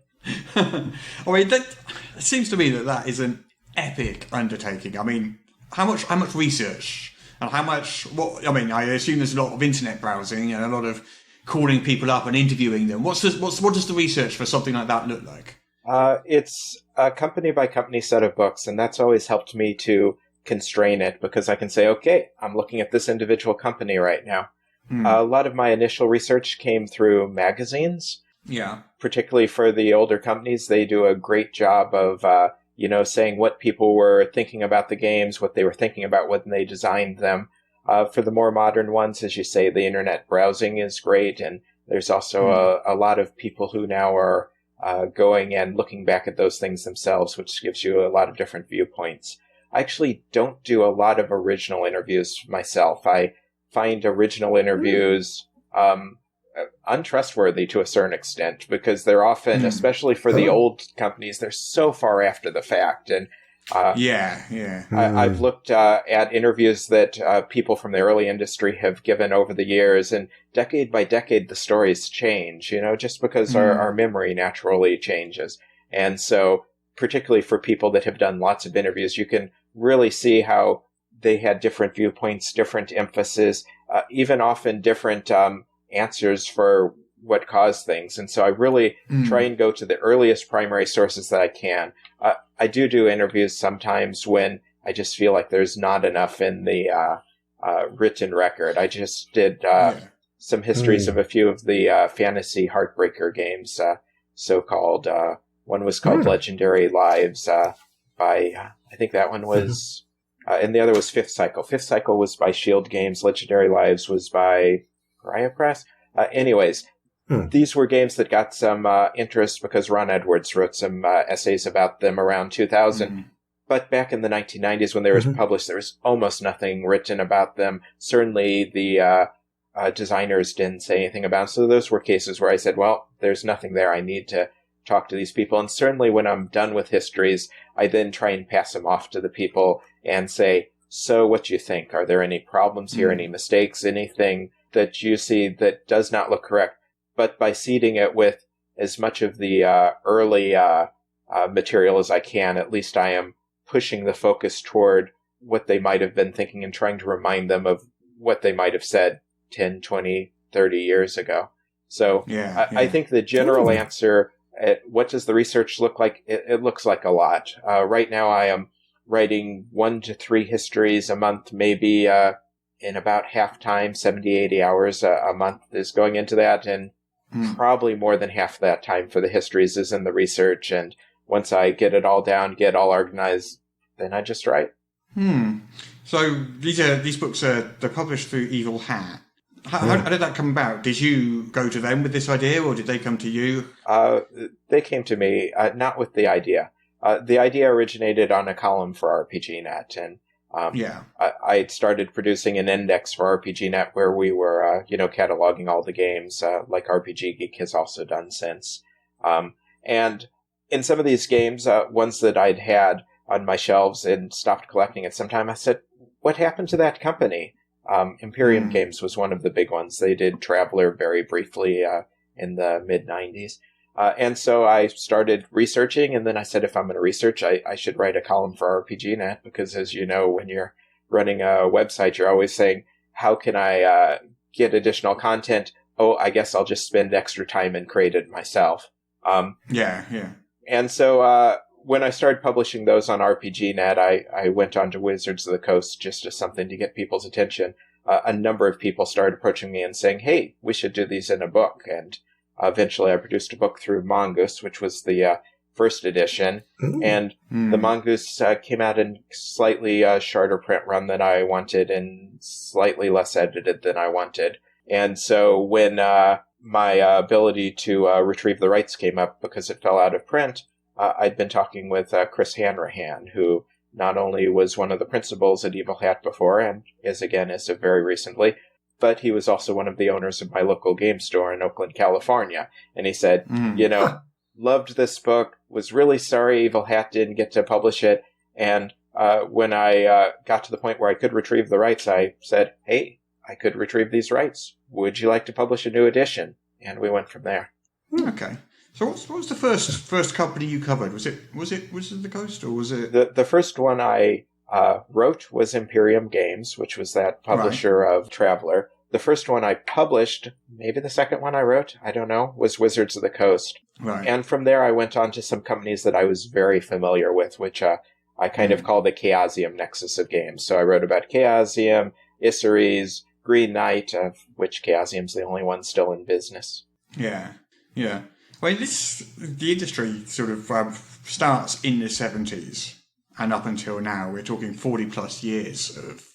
I mean, it seems to me that is an epic undertaking. I mean, how much research and how much? I mean, I assume there's a lot of internet browsing and a lot of calling people up and interviewing them. What does the research for something like that look like? It's a company by company set of books, and that's always helped me to constrain it because I can say, okay, I'm looking at this individual company right now. A lot of my initial research came through magazines. Yeah. Particularly for the older companies, they do a great job of, saying what people were thinking about the games, what they were thinking about when they designed them. For the more modern ones, as you say, the internet browsing is great, and there's also a lot of people who now are going and looking back at those things themselves, which gives you a lot of different viewpoints. I actually don't do a lot of original interviews myself. I find original interviews untrustworthy to a certain extent because they're often, especially for the old companies, they're so far after the fact. And I've looked at interviews that people from the early industry have given over the years, and decade by decade the stories change, just because our memory naturally changes. And so particularly for people that have done lots of interviews, you can really see how they had different viewpoints, different emphasis, even often different answers for what caused things. And so I really try and go to the earliest primary sources that I can. I do interviews sometimes when I just feel like there's not enough in the written record. I just did some histories of a few of the fantasy heartbreaker games, so-called. One was called Legendary Lives by, I think that one was... and the other was Fifth Cycle. Fifth Cycle was by Shield Games. Legendary Lives was by Pariah Press. Anyways, these were games that got some interest because Ron Edwards wrote some essays about them around 2000. But back in the 1990s when they were published, there was almost nothing written about them. Certainly the designers didn't say anything about them. So those were cases where I said, well, there's nothing there. I need to talk to these people. And certainly when I'm done with histories, I then try and pass them off to the people and say, so what do you think? Are there any problems here, any mistakes, anything that you see that does not look correct? But by seeding it with as much of the early material as I can, at least I am pushing the focus toward what they might have been thinking and trying to remind them of what they might have said 10, 20, 30 years ago. So I think the general answer, what does the research look like? It looks like a lot. Right now I am writing 1 to 3 histories a month, maybe in about half time, 70, 80 hours a month is going into that. And probably more than half that time for the histories is in the research. And once I get it all down, get all organized, then I just write. So these books they're published through Evil Hat. How did that come about? Did you go to them with this idea, or did they come to you? They came to me, not with the idea. The idea originated on a column for RPGNet, and I had started producing an index for RPGNet where we were, cataloging all the games, like RPG Geek has also done since. And in some of these games, ones that I'd had on my shelves and stopped collecting at some time, I said, what happened to that company? Imperium Games was one of the big ones. They did Traveler very briefly in the mid-90s. And so I started researching, and then I said, if I'm going to research, I should write a column for RPGNet, because as you know, when you're running a website, you're always saying, how can I get additional content? Oh, I guess I'll just spend extra time and create it myself. And so when I started publishing those on RPGNet, I went on to Wizards of the Coast just as something to get people's attention. A number of people started approaching me and saying, hey, we should do these in a book. And eventually I produced a book through Mongoose, which was the first edition. And the Mongoose came out in slightly shorter print run than I wanted and slightly less edited than I wanted. And so when my ability to retrieve the rights came up because it fell out of print, I'd been talking with Chris Hanrahan, who not only was one of the principals at Evil Hat before, and is again as of very recently, but he was also one of the owners of my local game store in Oakland, California. And he said, loved this book, was really sorry Evil Hat didn't get to publish it. And when I got to the point where I could retrieve the rights, I said, hey, I could retrieve these rights. Would you like to publish a new edition? And we went from there. Okay. So what was the first company you covered? Was it the Coast, or was it the first one I wrote was Imperium Games, which was that publisher of Traveller. The first one I published, maybe the second one I wrote, I don't know, was Wizards of the Coast. Right. And from there I went on to some companies that I was very familiar with, which I kind of call the Chaosium nexus of games. So I wrote about Chaosium, Isseries, Green Knight, of which Chaosium's the only one still in business. Yeah. Well, the industry sort of starts in the 70s, and up until now, we're talking 40 plus years of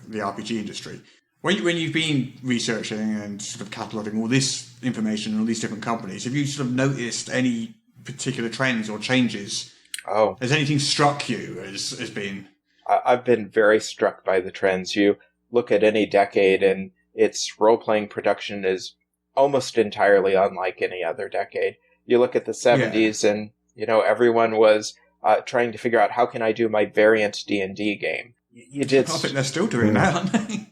the RPG industry. When you've been researching and sort of cataloguing all this information and all these different companies, have you sort of noticed any particular trends or changes? Oh. Has anything struck you as being... I've been very struck by the trends. You look at any decade and its role-playing production is almost entirely unlike any other decade. You look at the 70s and, everyone was trying to figure out, how can I do my variant D&D game? You did... I think they're still doing that, aren't they?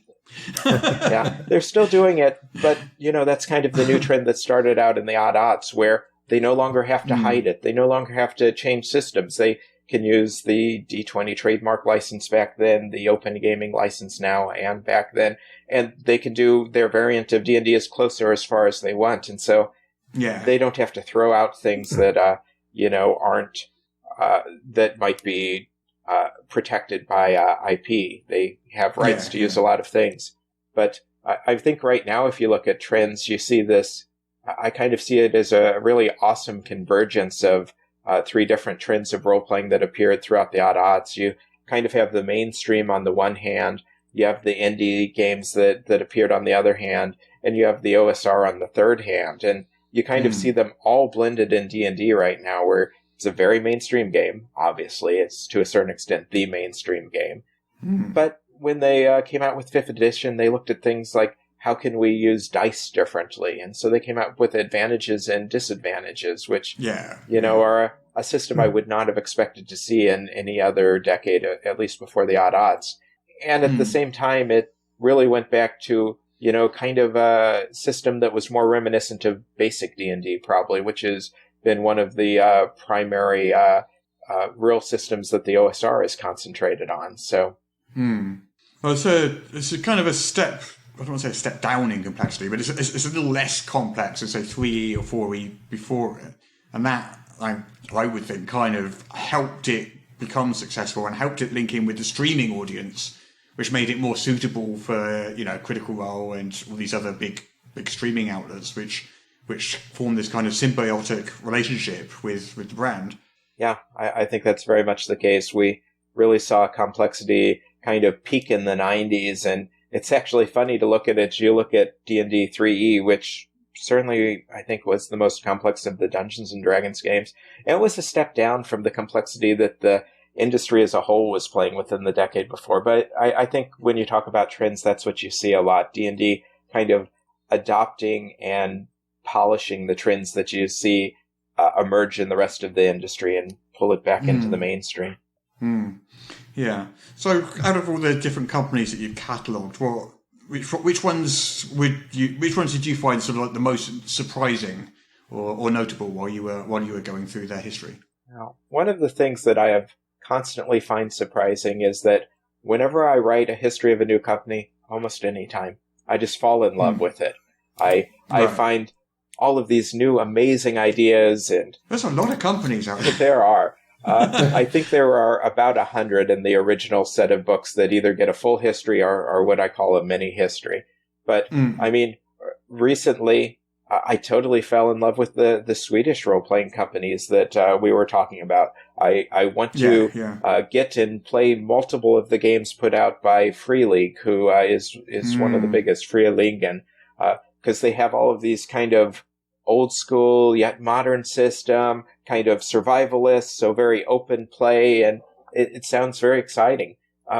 Yeah, they're still doing it, but, that's kind of the new trend that started out in the odd aughts, where they no longer have to hide it. They no longer have to change systems. They can use the D20 trademark license back then, the Open Gaming license now and back then, and they can do their variant of D&D as close or as far as they want. And so they don't have to throw out things that, aren't, that might be protected by IP. They have rights to use a lot of things. But I think right now, if you look at trends, you see this, I kind of see it as a really awesome convergence of three different trends of role-playing that appeared throughout the odd aughts. You kind of have the mainstream on the one hand, you have the indie games that appeared on the other hand, and you have the OSR on the third hand. And you kind of see them all blended in D&D right now, where it's a very mainstream game. Obviously, it's to a certain extent the mainstream game. But when they came out with 5th edition, they looked at things like, how can we use dice differently? And so they came out with advantages and disadvantages, which, are a system I would not have expected to see in any other decade, at least before the odd aughts. And at the same time, it really went back to, kind of a system that was more reminiscent of basic D&D, probably, which has been one of the primary real systems that the OSR is concentrated on. So, well, it's a kind of a step. I don't want to say a step down in complexity, but it's a little less complex than, say, 3E or 4E before it. And that, I would think, kind of helped it become successful and helped it link in with the streaming audience, which made it more suitable for, Critical Role and all these other big streaming outlets, which form this kind of symbiotic relationship with the brand. Yeah, I think that's very much the case. We really saw complexity kind of peak in the 90s, and it's actually funny to look at it. You look at D&D 3E, which certainly I think was the most complex of the Dungeons & Dragons games. And it was a step down from the complexity that the industry as a whole was playing within the decade before. But I think when you talk about trends, that's what you see a lot. D&D kind of adopting and polishing the trends that you see emerge in the rest of the industry and pull it back into the mainstream. Yeah. So, out of all the different companies that you've catalogued, which ones did you find sort of like the most surprising or notable while you were going through their history? Now, one of the things that I have constantly find surprising is that whenever I write a history of a new company, almost any time, I just fall in love with it. I find all of these new amazing ideas, and there's a lot of companies out there. There are. I think there are about 100 in the original set of books that either get a full history or what I call a mini history. But I mean, recently I totally fell in love with the Swedish role-playing companies that we were talking about. I want to get and play multiple of the games put out by Free League, who is one of the biggest, Free League, and because they have all of these kind of old school yet modern system, kind of survivalist, so very open play, and it sounds very exciting.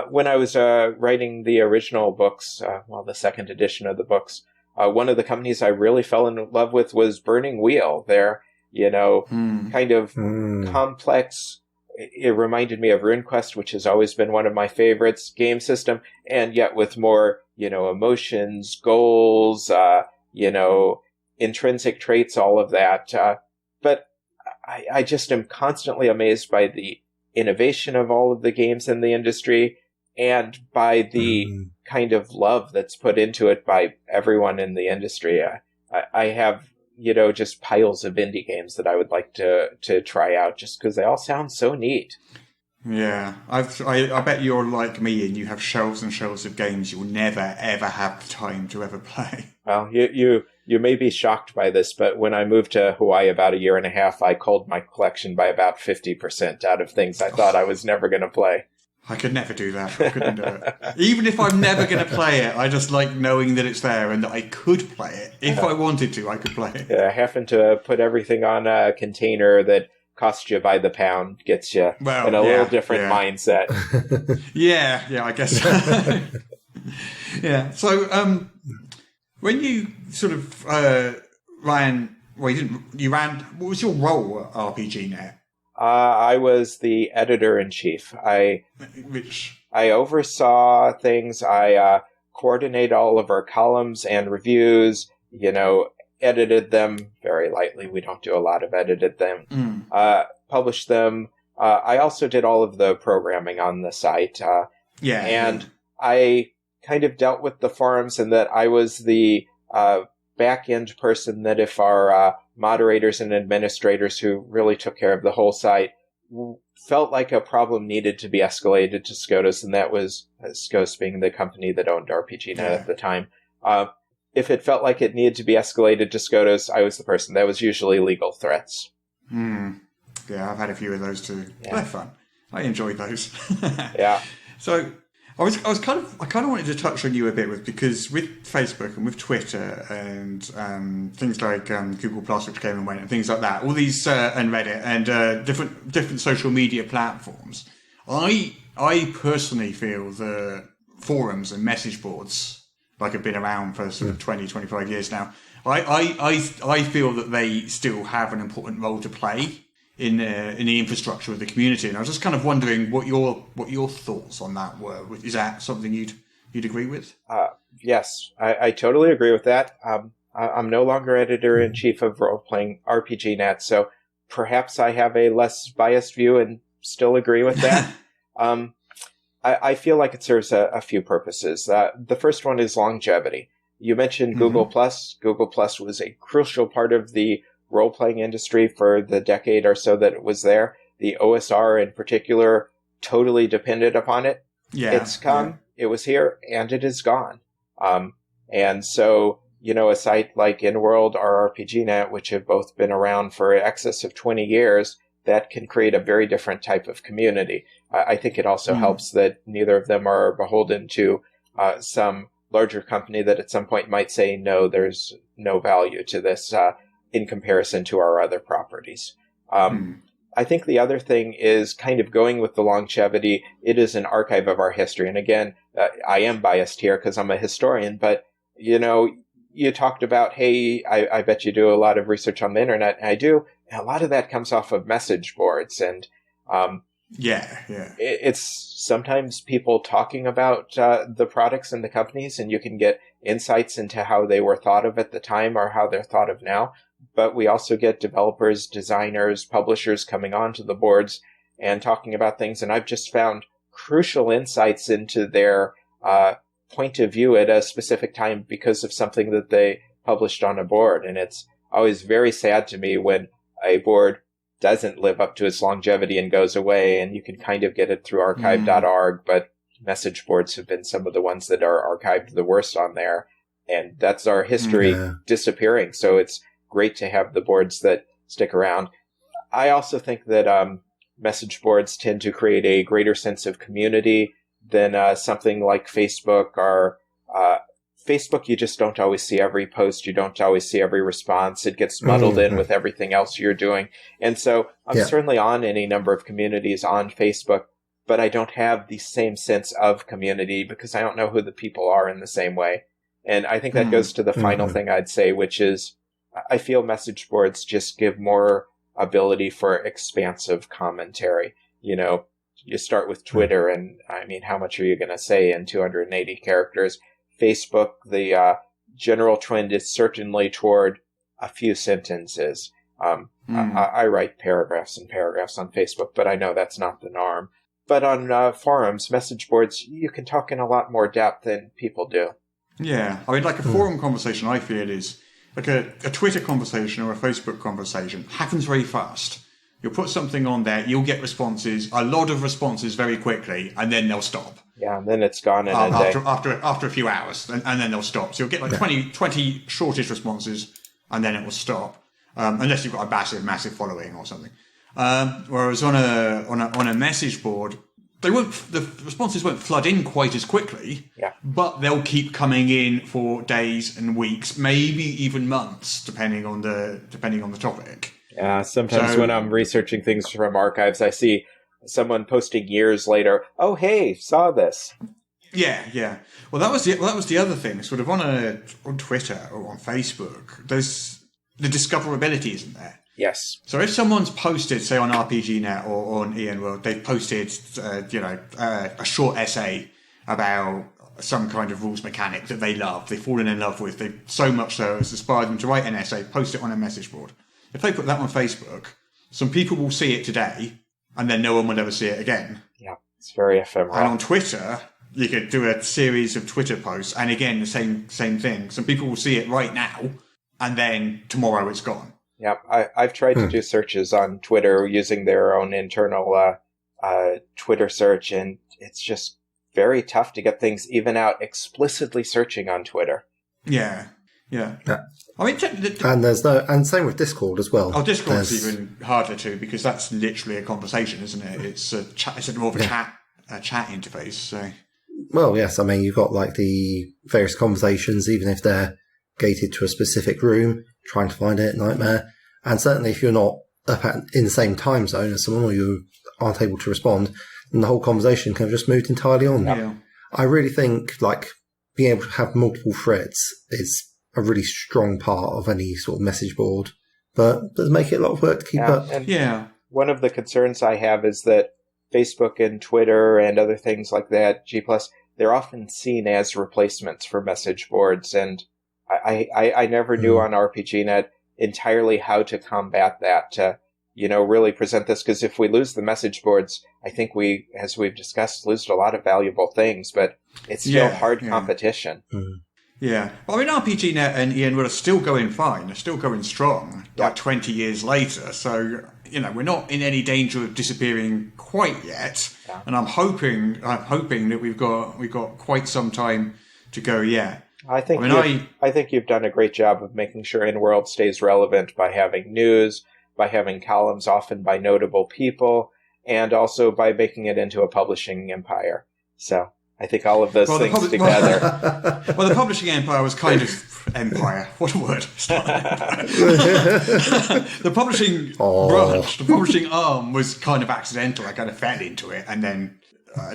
When I was writing the original books, the second edition of the books, one of the companies I really fell in love with was Burning Wheel. Their, kind of complex. It reminded me of RuneQuest, which has always been one of my favorites, game system, and yet with more, emotions, goals, intrinsic traits, all of that. But I just am constantly amazed by the innovation of all of the games in the industry and by the kind of love that's put into it by everyone in the industry. I have, just piles of indie games that I would like to try out just because they all sound so neat. Yeah, I bet you're like me and you have shelves and shelves of games you'll never, ever have the time to ever play. Well, you may be shocked by this, but when I moved to Hawaii about a year and a half, I culled my collection by about 50% out of things I thought I was never going to play. I could never do that. I couldn't do it. Even if I'm never going to play it, I just like knowing that it's there and that I could play it. If I wanted to, I could play it. Yeah, having to put everything on a container that costs you by the pound gets you in a little different mindset. Yeah, I guess so. Yeah, so when you sort of ran, what was your role at RPGNet? I was the editor-in-chief. I oversaw things. I coordinated all of our columns and reviews, edited them very lightly. We don't do a lot of edited them. Published them. I also did all of the programming on the site. And I kind of dealt with the forums in that I was the back-end person that if our moderators and administrators who really took care of the whole site felt like a problem needed to be escalated to SCOTUS, and that was SCOTUS being the company that owned RPGNet at the time. If it felt like it needed to be escalated to SCOTUS, I was the person. That was usually legal threats. Yeah, I've had a few of those too. Yeah. They're fun. I enjoyed those. Yeah. So I kind of wanted to touch on you a bit because with Facebook and with Twitter and things like Google Plus, which came and went, and things like that, all these and Reddit and different social media platforms. I personally feel the forums and message boards, like have been around for sort of 20, 25 years now. I feel that they still have an important role to play in the infrastructure of the community, and I was just kind of wondering what your thoughts on that were. Is that something you'd agree with? Yes, I totally agree with that. I'm no longer editor-in-chief of Role-Playing RPGNet, so perhaps I have a less biased view and still agree with that. I feel like it serves a few purposes. The first one is longevity. You mentioned Google Plus. Google Plus was a crucial part of the role-playing industry for the decade or so that it was there. The OSR in particular totally depended upon it. Yeah, it's come, it was here, and it is gone. And so, a site like InWorld or RPGNet, which have both been around for excess of 20 years, that can create a very different type of community. I think it also helps that neither of them are beholden to some larger company that at some point might say, no, there's no value to this in comparison to our other properties. I think the other thing is kind of going with the longevity. It is an archive of our history. And again, I am biased here because I'm a historian, but, you talked about, hey, I bet you do a lot of research on the internet. And I do. And a lot of that comes off of message boards. And it's sometimes people talking about the products and the companies, and you can get insights into how they were thought of at the time or how they're thought of now. But we also get developers, designers, publishers coming onto the boards and talking about things. And I've just found crucial insights into their point of view at a specific time because of something that they published on a board. And it's always very sad to me when a board doesn't live up to its longevity and goes away. And you can kind of get it through archive.org, but message boards have been some of the ones that are archived the worst on there. And that's our history disappearing. So it's great to have the boards that stick around. I also think that message boards tend to create a greater sense of community than something like Facebook or Facebook. You just don't always see every post. You don't always see every response. It gets muddled in with everything else you're doing. And so I'm certainly on any number of communities on Facebook, but I don't have the same sense of community because I don't know who the people are in the same way. And I think that goes to the final thing I'd say, which is I feel message boards just give more ability for expansive commentary. You know, you start with Twitter, and I mean, how much are you going to say in 280 characters? Facebook, the general trend is certainly toward a few sentences. I write paragraphs and paragraphs on Facebook, but I know that's not the norm. But on forums, message boards, you can talk in a lot more depth than people do. Yeah, I mean, like a forum conversation, I feel, is like a Twitter conversation or a Facebook conversation happens very fast. You'll put something on there, you'll get responses, a lot of responses very quickly, and then they'll stop. Yeah, and then it's gone in a day. After a few hours, and then they'll stop. So you'll get like 20 shortish responses, and then it will stop, unless you've got a massive following or something. Whereas on a message board, the responses won't flood in quite as quickly, but they'll keep coming in for days and weeks, maybe even months, depending on the topic. Yeah, sometimes when I'm researching things from archives, I see someone posting years later, "Oh, hey, saw this." Yeah. Well, that was the other thing. Sort of on Twitter or on Facebook, there's the discoverability isn't there. Yes. So if someone's posted, say on RPGNet or on Ian World, they've posted, a short essay about some kind of rules mechanic that they love, they've fallen in love with, they so much so it's inspired them to write an essay, post it on a message board. If they put that on Facebook, some people will see it today, and then no one will ever see it again. Yeah, it's very ephemeral. And on Twitter, you could do a series of Twitter posts, and again, the same thing. Some people will see it right now, and then tomorrow it's gone. Yeah, I've tried to do searches on Twitter using their own internal Twitter search, and it's just very tough to get things even out explicitly searching on Twitter. Yeah. I mean, and same with Discord as well. Oh, Discord's even harder too, because that's literally a conversation, isn't it? It's a chat. It's more of a chat interface. So. Well, yes. I mean, you've got like the various conversations, even if they're gated to a specific room, trying to find it, nightmare. And certainly if you're not up in the same time zone as someone, or you aren't able to respond, then the whole conversation can have just moved entirely on. Yeah. I really think like being able to have multiple threads is a really strong part of any sort of message board, but does make it a lot of work to keep up. And one of the concerns I have is that Facebook and Twitter and other things like that, G+, they're often seen as replacements for message boards, and I never knew on RPGNet entirely how to combat that, to, really present this, because if we lose the message boards, I think we, as we've discussed, lose a lot of valuable things, but it's still hard competition. Yeah. Well, I mean, RPGNet and Ian are still going fine. They're still going strong, like 20 years later. So, we're not in any danger of disappearing quite yet. Yeah. And I'm hoping that we've got quite some time to go yet. I think you've done a great job of making sure In-World stays relevant by having news, by having columns often by notable people, and also by making it into a publishing empire. So I think all of those things together. Well, the publishing empire was kind of empire. What a word. The publishing branch, the publishing arm was kind of accidental. I kind of fell into it and then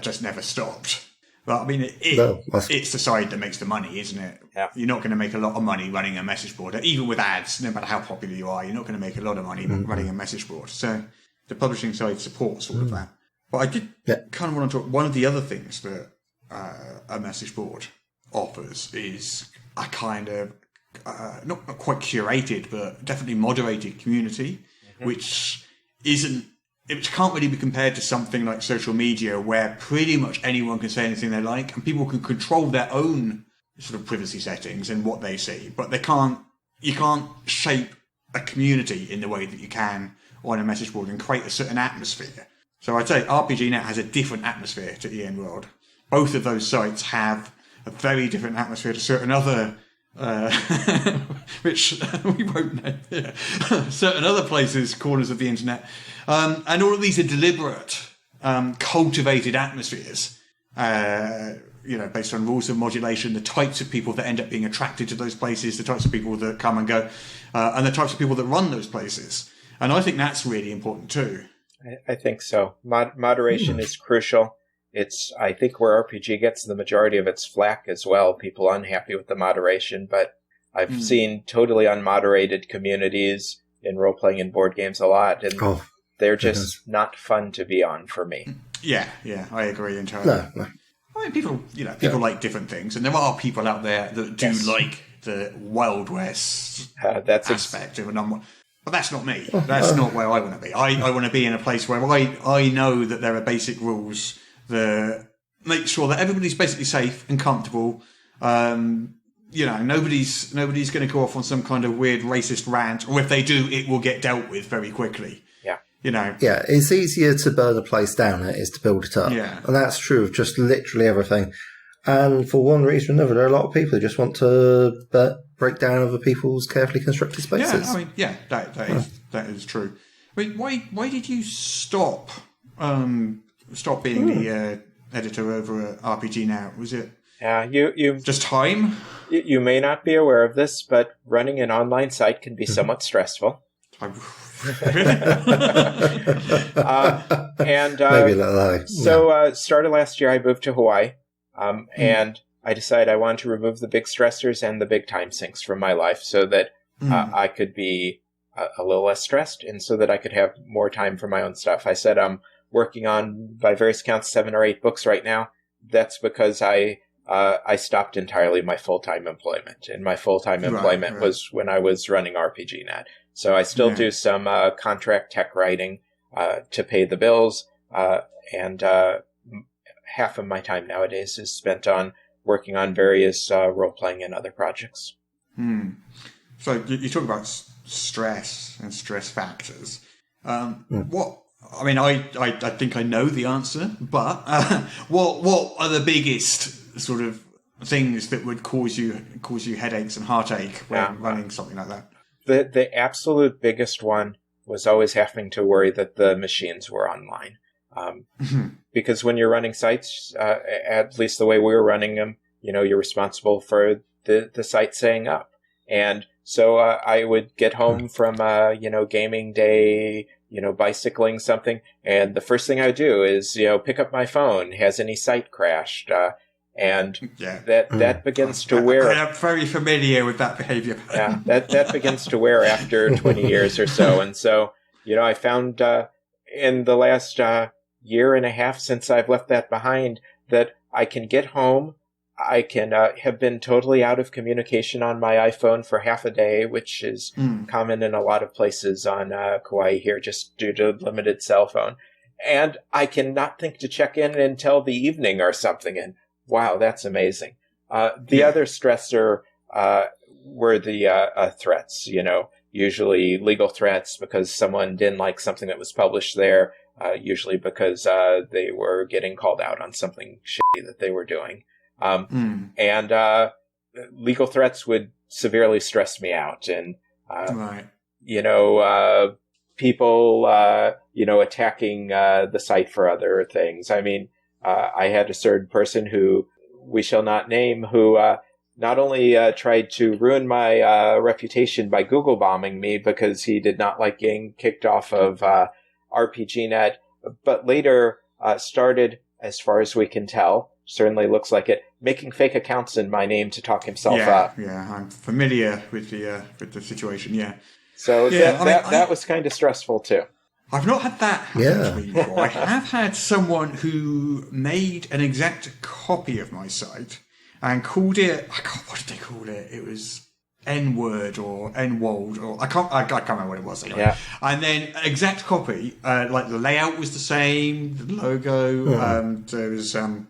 just never stopped. But I mean, it's the side that makes the money, isn't it? Yeah. You're not going to make a lot of money running a message board. Even with ads, no matter how popular you are, you're not going to make a lot of money running a message board. So the publishing side supports all of that. But I did kind of want to talk, one of the other things that a message board offers is a kind of, not quite curated, but definitely moderated community, which can't really be compared to something like social media, where pretty much anyone can say anything they like, and people can control their own sort of privacy settings and what they see, but you can't shape a community in the way that you can on a message board and create a certain atmosphere. So I'd say RPGNet has a different atmosphere to Ian World. Both of those sites have a very different atmosphere to certain other, which we won't know, certain other places, corners of the internet. And all of these are deliberate, cultivated atmospheres, based on rules of modulation, the types of people that end up being attracted to those places, the types of people that come and go, and the types of people that run those places. And I think that's really important too. I think so. Moderation is crucial. It's, I think, where RPG gets the majority of its flack as well. People unhappy with the moderation, but I've seen totally unmoderated communities in role-playing and board games a lot, and they're just not fun to be on for me. Yeah, I agree entirely. No. I mean, people like different things, and there are people out there that do like the Wild West aspect of a number. But that's not me. That's not where I want to be. I want to be in a place where I know that there are basic rules that make sure that everybody's basically safe and comfortable. Nobody's going to go off on some kind of weird racist rant, or if they do, it will get dealt with very quickly. Yeah. Yeah, it's easier to burn a place down than it is to build it up. Yeah. And that's true of just literally everything. And for one reason or another, there are a lot of people who just want to break down other people's carefully constructed spaces. That is true. Wait, why did you stop being the editor over at RPG Now? Was it you just time? You may not be aware of this, but running an online site can be somewhat stressful. Maybe started last year, I moved to Hawaii, and I decided I wanted to remove the big stressors and the big time sinks from my life so that I could be a little less stressed and so that I could have more time for my own stuff. I said I'm working on, by various counts, 7 or 8 books right now. That's because I stopped entirely my full-time employment, and my full-time employment was when I was running RPGNet. So I still do some contract tech writing to pay the bills, and half of my time nowadays is spent on working on various role-playing and other projects. So you talk about stress and stress factors. What? I mean, I think I know the answer, but what are the biggest sort of things that would cause you headaches and heartache when running something like that? The absolute biggest one was always having to worry that the machines were online. Because when you're running sites, at least the way we were running them, you're responsible for the site staying up. And so I would get home from, gaming day, bicycling something, and the first thing I do is, pick up my phone. Has any site crashed? And that begins to wear. I'm very familiar with that behavior. That begins to wear after 20 years or so. And so, I found in the last year and a half since I've left that behind that I can get home. I can have been totally out of communication on my iPhone for half a day, which is common in a lot of places on Kauai here, just due to limited cell phone. And I can not think to check in until the evening or something. And wow, that's amazing. The other stressor were the threats, usually legal threats because someone didn't like something that was published there, usually because they were getting called out on something shitty that they were doing. And legal threats would severely stress me out. And, people, attacking the site for other things. I mean, I had a certain person who we shall not name who not only tried to ruin my reputation by Google bombing me because he did not like getting kicked off of RPGNet, but later started, as far as we can tell, certainly looks like it, making fake accounts in my name to talk himself up. Yeah, I'm familiar with the situation. Yeah. So that was kind of stressful too. I've not had that happen to me before. I have had someone who made an exact copy of my site and called it. What did they call it? It was N-word or N-wold, or I can't remember what it was. Anyway. Yeah. And then exact copy, like the layout was the same, the logo. There was a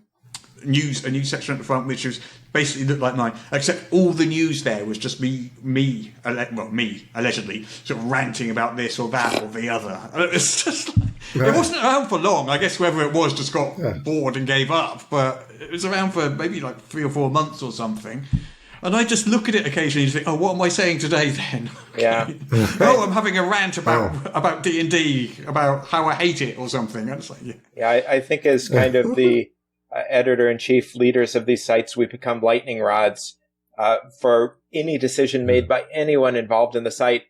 news section at the front, which was basically looked like mine, except all the news there was just me allegedly sort of ranting about this or that or the other. And it was just like, it wasn't around for long. I guess whoever it was just got bored and gave up, but it was around for maybe like 3 or 4 months or something. And I just look at it occasionally and think, what am I saying today then? Yeah. I'm having a rant about D&D, about how I hate it or something. And it's like, I think as kind of the editor-in-chief leaders of these sites, we become lightning rods for any decision made by anyone involved in the site,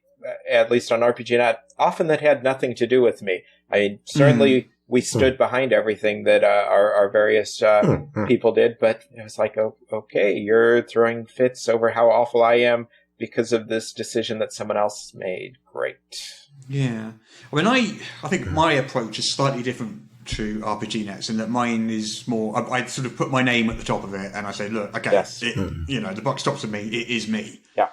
at least on RPGNet, often that had nothing to do with me. I mean, certainly we stood behind everything that our various people did, but it was like, okay, you're throwing fits over how awful I am because of this decision that someone else made. Great. Yeah. I mean, I think my approach is slightly different to RPG Nets in that mine is more, I sort of put my name at the top of it and I say, look, okay, the buck stops with me, it is me. Yeah.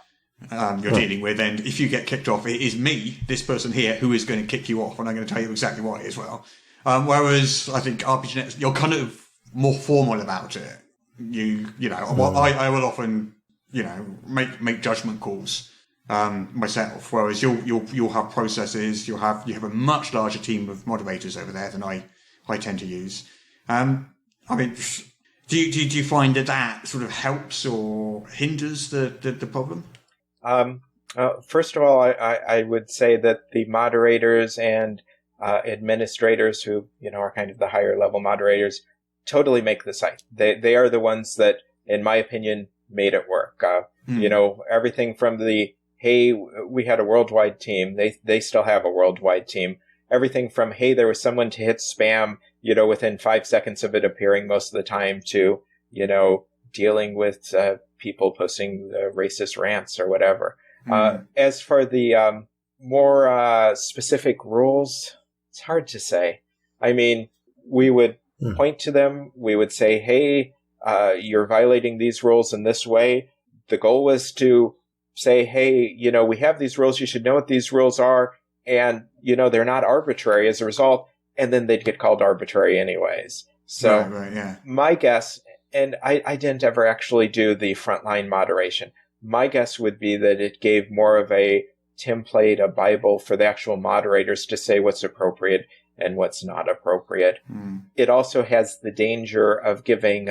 You're dealing with, and if you get kicked off, it is me, this person here, who is going to kick you off, and I'm going to tell you exactly why as well. Whereas I think RPG Nets, you're kind of more formal about it. I will often, make judgment calls myself. Whereas you'll have processes, you have a much larger team of moderators over there than I tend to use. I mean, do you find that sort of helps or hinders the problem? First of all, I would say that the moderators and administrators who, are kind of the higher level moderators totally make the site. They are the ones that, in my opinion, made it work. Everything from the, hey, we had a worldwide team. They still have a worldwide team. Everything from, hey, there was someone to hit spam, within 5 seconds of it appearing most of the time to, dealing with people posting racist rants or whatever. As for the more specific rules, it's hard to say. I mean, we would point to them. We would say, hey, you're violating these rules in this way. The goal was to say, hey, we have these rules. You should know what these rules are. And, they're not arbitrary as a result. And then they'd get called arbitrary anyways. So my guess, and I didn't ever actually do the frontline moderation. My guess would be that it gave more of a template, a Bible for the actual moderators to say what's appropriate and what's not appropriate. It also has the danger of giving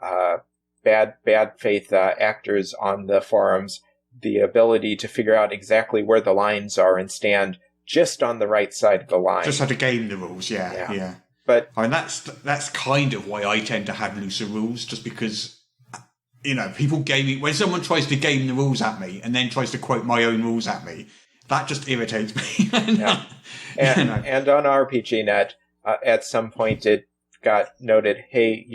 bad faith actors on the forums the ability to figure out exactly where the lines are and stand just on the right side of the line. Just how to game the rules, yeah. But I mean, that's kind of why I tend to have looser rules, just because, people game when someone tries to game the rules at me and then tries to quote my own rules at me, that just irritates me. And on RPGNet, at some point it got noted, hey,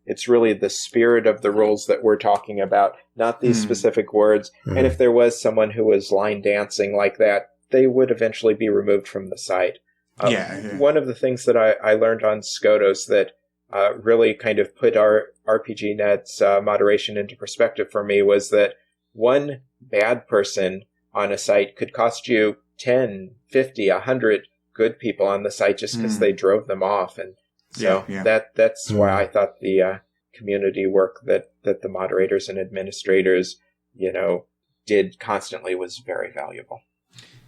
it's really the spirit of the rules that we're talking about, not these specific words. And if there was someone who was line dancing like that, they would eventually be removed from the site. One of the things that I learned on Skotos that really kind of put our RPGNet's moderation into perspective for me was that one bad person on a site could cost you 10, 50, 100 good people on the site just because they drove them off. And so that's why I thought the community work that the moderators and administrators, did constantly was very valuable.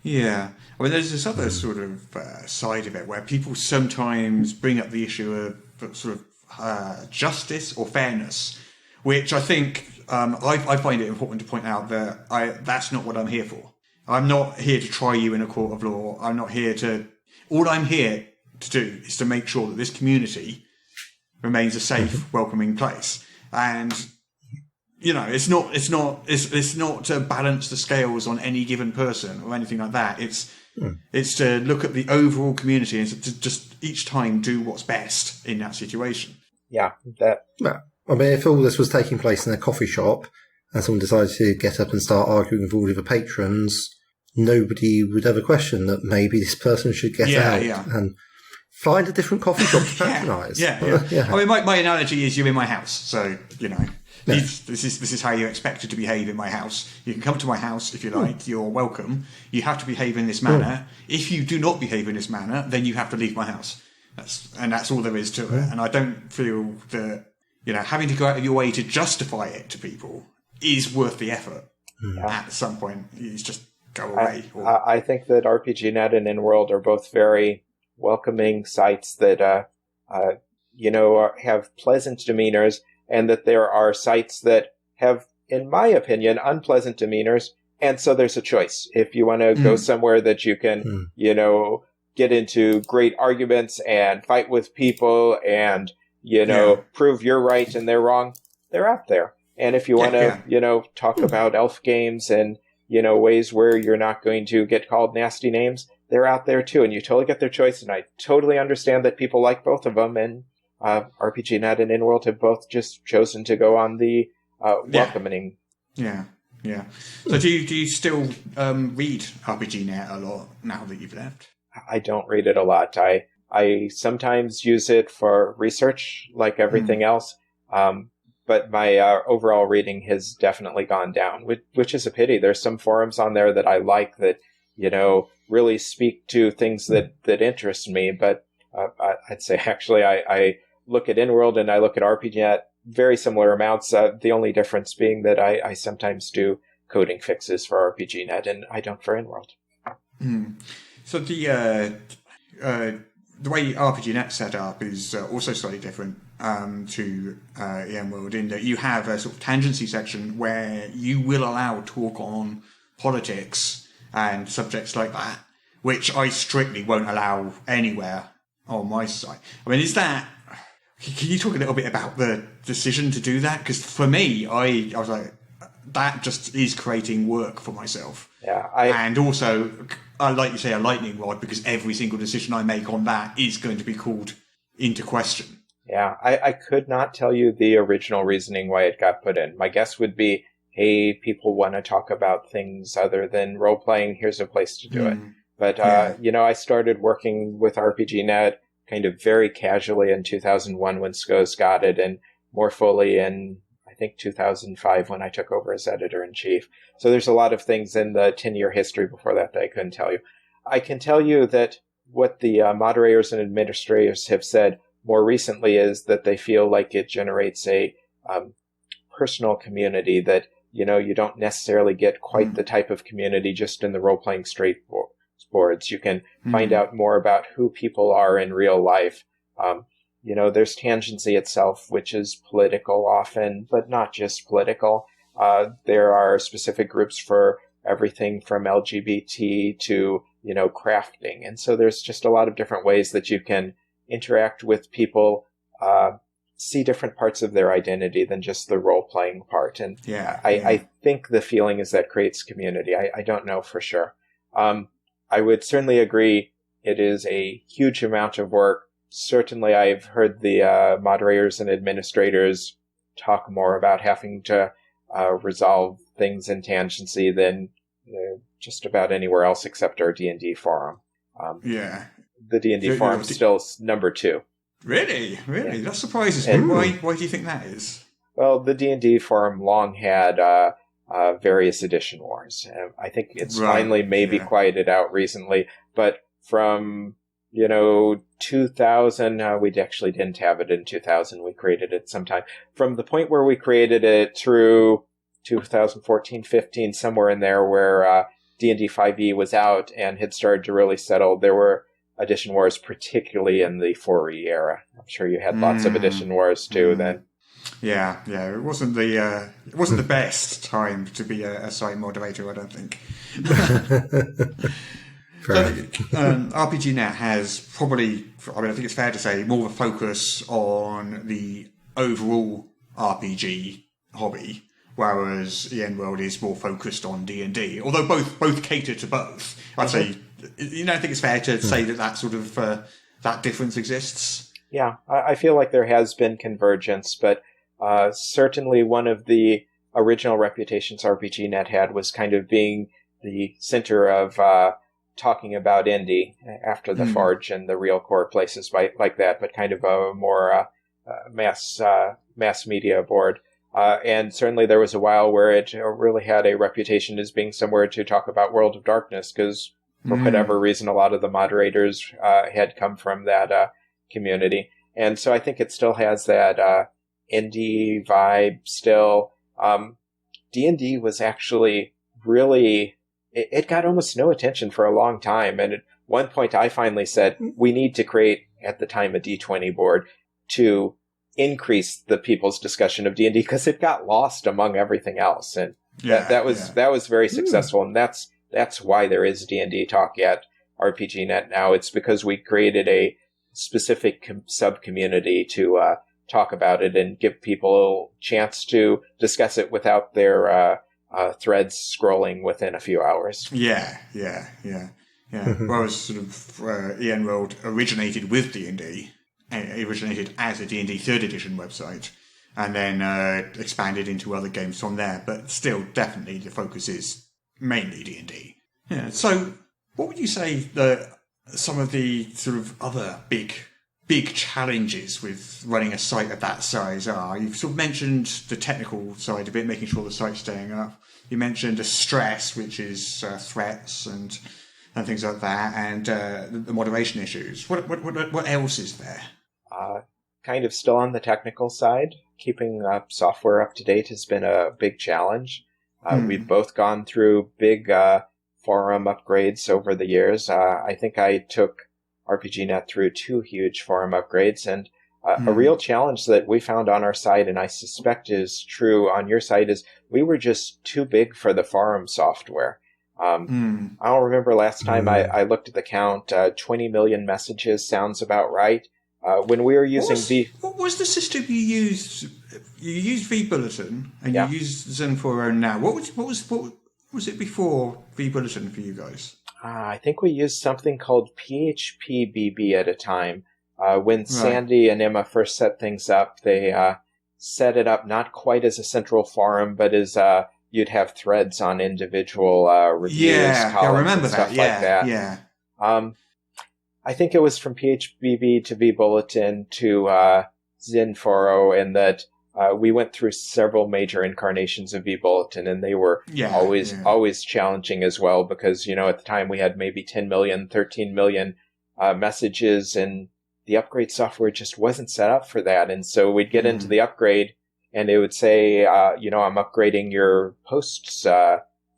Yeah. I mean, there's this other sort of side of it where people sometimes bring up the issue of sort of justice or fairness, which I think I find it important to point out that that's not what I'm here for. I'm not here to try you in a court of law. I'm not here to... All I'm here to do is to make sure that this community remains a safe, welcoming place. And... it's not to balance the scales on any given person or anything like that. It's to look at the overall community and to just each time do what's best in that situation. Yeah, I mean, if all this was taking place in a coffee shop and someone decided to get up and start arguing with all of the patrons, nobody would ever question that maybe this person should get out and find a different coffee shop to patronise. I mean, my analogy is you're in my house, so This is how you're expected to behave in my house. You can come to my house if you like. You're welcome. You have to behave in this manner. If you do not behave in this manner, then you have to leave my house. That's all there is to it. And I don't feel that having to go out of your way to justify it to people is worth the effort. At some point, it's just go away. I think that RPGNet and InWorld are both very welcoming sites that have pleasant demeanors. And that there are sites that have, in my opinion, unpleasant demeanors. And so there's a choice. If you want to go somewhere that you can, get into great arguments and fight with people and, prove you're right and they're wrong, they're out there. And if you want to, talk about elf games and, ways where you're not going to get called nasty names, they're out there too, and you totally get their choice. And I totally understand that people like both of them, and RPGNet and InWorld have both just chosen to go on the welcoming. Yeah. So do you still read RPGNet a lot now that you've left? I don't read it a lot. I sometimes use it for research, like everything else. But my overall reading has definitely gone down, which is a pity. There's some forums on there that I like that, really speak to things that interest me. But I'd say actually I look at InWorld and I look at RPGNet, very similar amounts. The only difference being that I sometimes do coding fixes for RPGNet and I don't for InWorld. So the way RPGNet's set up is also slightly different to InWorld, in that you have a sort of tangency section where you will allow talk on politics and subjects like that, which I strictly won't allow anywhere on my site. I mean, can you talk a little bit about the decision to do that? Because for me, I was like, that just is creating work for myself. Yeah, and also, like you say, a lightning rod, because every single decision I make on that is going to be called into question. Yeah, I could not tell you the original reasoning why it got put in. My guess would be, hey, people want to talk about things other than role-playing, here's a place to do it. But, I started working with RPGNet kind of very casually in 2001 when Skos got it, and more fully in, I think, 2005 when I took over as editor-in-chief. So there's a lot of things in the 10-year history before that I couldn't tell you. I can tell you that what the moderators and administrators have said more recently is that they feel like it generates a personal community that, you don't necessarily get quite the type of community just in the role-playing straight boards. You can find out more about who people are in real life. There's tangency itself, which is political often, but not just political. There are specific groups for everything from LGBT to, crafting. And so there's just a lot of different ways that you can interact with people, see different parts of their identity than just the role-playing part. And I think the feeling is that creates community. I don't know for sure. I would certainly agree it is a huge amount of work. Certainly I've heard the moderators and administrators talk more about having to resolve things in tangency than just about anywhere else except our D&D forum. The D&D forum is still number 2. Really? Yeah. That surprises me. Why do you think that is? Well, the D&D forum long had various edition wars. I think it's finally maybe quieted out recently, but from 2000, we actually didn't have it in 2000. We created it sometime. From the point where we created it through 2014, 15, somewhere in there where D&D 5e was out and had started to really settle, there were edition wars, particularly in the 4e era. I'm sure you had lots of edition wars too then. Yeah. It wasn't the best time to be a site moderator, I don't think. RPGNet has probably, I think it's fair to say, more of a focus on the overall RPG hobby, whereas InWorld is more focused on D&D. Although both cater to both, I'd say. I think it's fair to say that sort of that difference exists. Yeah, I feel like there has been convergence, but certainly one of the original reputations RPGNet had was kind of being the center of talking about indie after the Forge and the Real Core places like that, but kind of a more mass media board. And certainly there was a while where it really had a reputation as being somewhere to talk about World of Darkness, because for whatever reason, a lot of the moderators had come from that community. And so I think it still has that indie vibe still. D&D was actually really... It got almost no attention for a long time. And at one point I finally said, we need to create, at the time, a D20 board to increase the people's discussion of D&D, because it got lost among everything else. And that was very successful. And that's why there is D&D talk at RPGNet now. It's because we created a specific sub-community to talk about it and give people a chance to discuss it without their threads scrolling within a few hours. Yeah. Yeah, whereas sort of EN World originated with D&D, it originated as a D&D 3rd edition website, and then expanded into other games from there. But still, definitely the focus is mainly D&D. Yeah. So, what would you say some of the sort of other big challenges with running a site of that size are? You've sort of mentioned the technical side a bit, making sure the site's staying up. You mentioned the stress, which is threats and things like that, and the moderation issues. What else is there? Kind of still on the technical side. Keeping software up to date has been a big challenge. We've both gone through big forum upgrades over the years. I think I took RPGNet through 2 huge forum upgrades, and a real challenge that we found on our site, and I suspect is true on your site, is we were just too big for the forum software. I don't remember last time I looked at the count. 20 million messages sounds about right. When we were using what was the system you used? You used vBulletin, and you used Zen4.0 now. What was it before vBulletin for you guys? I think we used something called PHPBB at a time. When Sandy and Emma first set things up, they set it up not quite as a central forum, but as you'd have threads on individual reviews, columns, I remember and stuff that. like that. Yeah. I think it was from PHPB to vBulletin to Zen4.0, and that we went through several major incarnations of vBulletin, and they were always challenging as well, because, at the time we had maybe 10 million, 13 million messages, and the upgrade software just wasn't set up for that. And so we'd get into the upgrade, and it would say, I'm upgrading your posts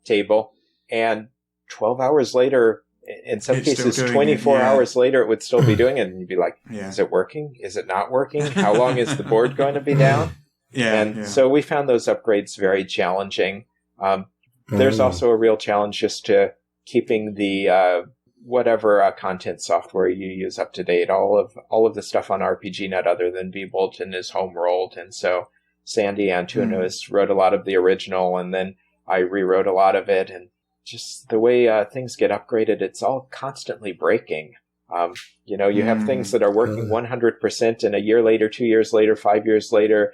table, and 12 hours later, in some cases 24 hours later, it would still be doing it, and you'd be like, is it working? Is it not working? How long is the board going to be down? So we found those upgrades very challenging. There's also a real challenge just to keeping the whatever content software you use up to date. All of the stuff on RPGNet other than vBulletin is home rolled, and so Sandy Antunes wrote a lot of the original, and then I rewrote a lot of it, and just the way things get upgraded, it's all constantly breaking. You have things that are working 100%, and a year later, 2 years later, 5 years later,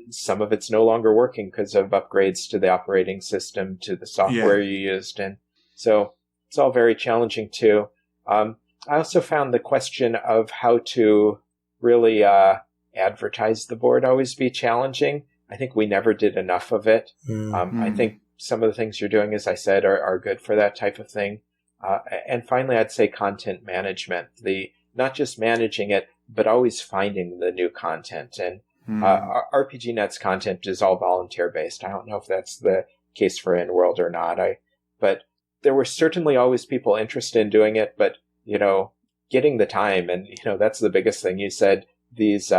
some of it's no longer working because of upgrades to the operating system, to the software you used. And so it's all very challenging too. I also found the question of how to really advertise the board always be challenging. I think we never did enough of it. I think some of the things you're doing, as I said, are good for that type of thing. And finally, I'd say content management. Not just managing it, but always finding the new content. And RPGNet's content is all volunteer-based. I don't know if that's the case for EN-World or not. But there were certainly always people interested in doing it, but, getting the time, and, that's the biggest thing. You said these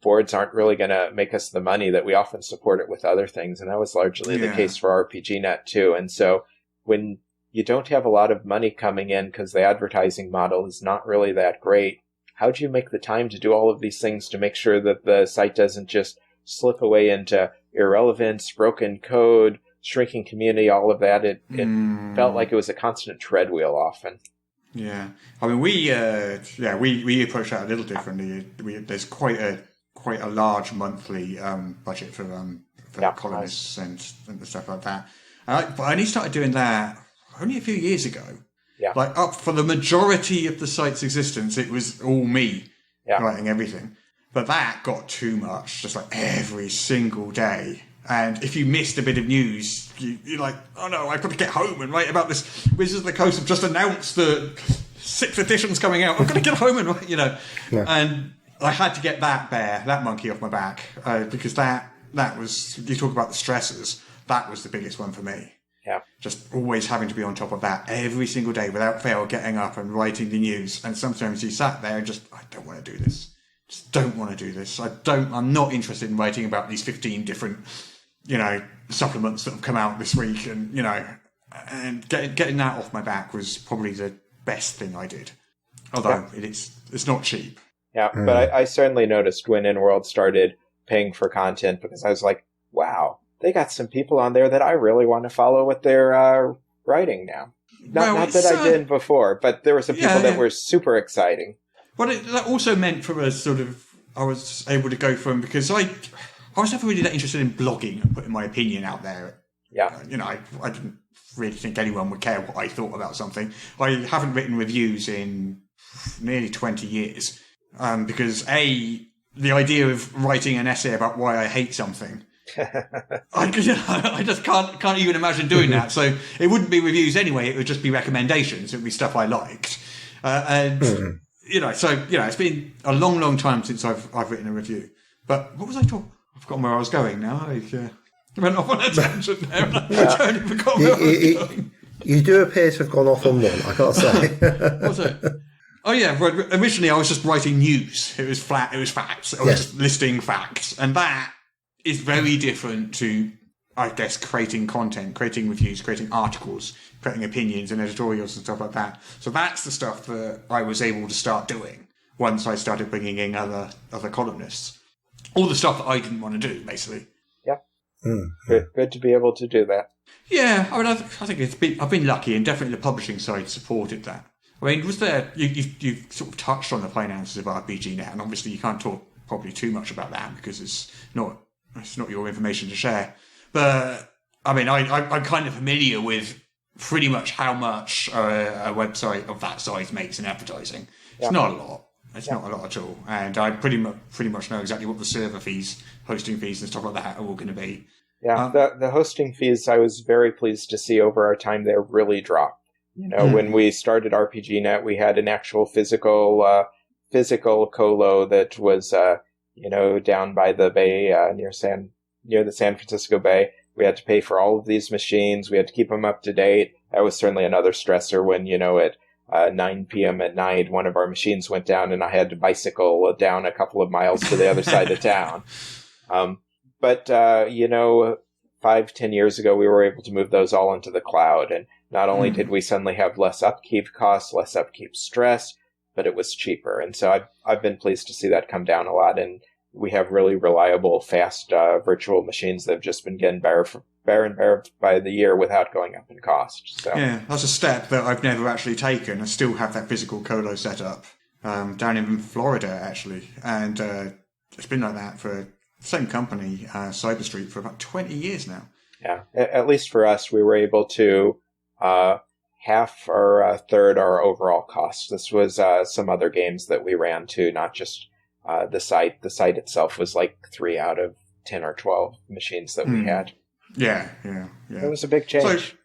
boards aren't really going to make us the money that we often support it with other things, and that was largely the case for RPGNet too. And so when you don't have a lot of money coming in because the advertising model is not really that great, how do you make the time to do all of these things to make sure that the site doesn't just slip away into irrelevance, broken code, shrinking community, all of that? It felt like it was a constant treadwheel often. Yeah. I mean, we approach that a little differently. There's quite a large monthly budget for columnists and stuff like that. But I only started doing that only a few years ago. Yeah. Like, up for the majority of the site's existence, it was all me writing everything. But that got too much, just like every single day. And if you missed a bit of news, you're like, oh no, I've got to get home and write about this. Wizards of the Coast have just announced the 6th edition's coming out. I've got to get home and write, And I had to get that monkey off my back, because that was, you talk about the stressors, that was the biggest one for me. Yeah. Just always having to be on top of that every single day without fail, getting up and writing the news. And sometimes you sat there and just, I don't want to do this. Just don't want to do this. I'm not interested in writing about these 15 different, supplements that have come out this week. And, and getting that off my back was probably the best thing I did. Although it's not cheap. Yeah, but I certainly noticed when EN-World started paying for content, because I was like, wow, they got some people on there that I really want to follow what they're writing now. Not that I did before, but there were some people that were super exciting. Well, that also meant for us sort of, I was able to go from, because I was never really that interested in blogging and putting my opinion out there. Yeah. I didn't really think anyone would care what I thought about something. I haven't written reviews in nearly 20 years because, the idea of writing an essay about why I hate something, I just can't even imagine doing that. So it wouldn't be reviews anyway. It would just be recommendations. It would be stuff I liked. It's been a long, long time since I've written a review. But what was I talking? I've forgotten where I was going now. I went off on a tangent there. I totally forgot where I was going. You do appear to have gone off on one, I can't say. What was it? Oh yeah, originally I was just writing news. It was facts. I was just listing facts. And that is very different to, I guess, creating content, creating reviews, creating articles, creating opinions and editorials and stuff like that. So that's the stuff that I was able to start doing once I started bringing in other columnists. All the stuff that I didn't want to do, basically. Yeah. Good to be able to do that. Yeah, I mean, I think I've been lucky, and definitely the publishing side supported that. I mean, was there? You've sort of touched on the finances of RPG now, and obviously you can't talk probably too much about that because it's not your information to share. But I mean, I'm kind of familiar with pretty much how much a website of that size makes in advertising. It's not a lot. It's not a lot at all, and I pretty much know exactly what the server fees, hosting fees, and stuff like that are all going to be. Yeah, the hosting fees, I was very pleased to see over our time there really dropped. When we started RPGNet, we had an actual physical colo that was, down by the bay, near the San Francisco Bay. We had to pay for all of these machines. We had to keep them up to date. That was certainly another stressor when, at 9 p.m. at night, one of our machines went down and I had to bicycle down a couple of miles to the other side of town. But 5-10 years ago, we were able to move those all into the cloud. And not only did we suddenly have less upkeep costs, less upkeep stress, but it was cheaper. And so I've been pleased to see that come down a lot. And we have really reliable, fast virtual machines that have just been getting better by the year without going up in cost. So. Yeah, that's a step that I've never actually taken. I still have that physical colo set up down in Florida, actually. And it's been like that for the same company, Cyberstreet, for about 20 years now. Yeah, at least for us, we were able to half or third our overall costs. This was some other games that we ran too, not just the site. The site itself was like 3 out of 10 or 12 machines that we had. Yeah. It was a big change.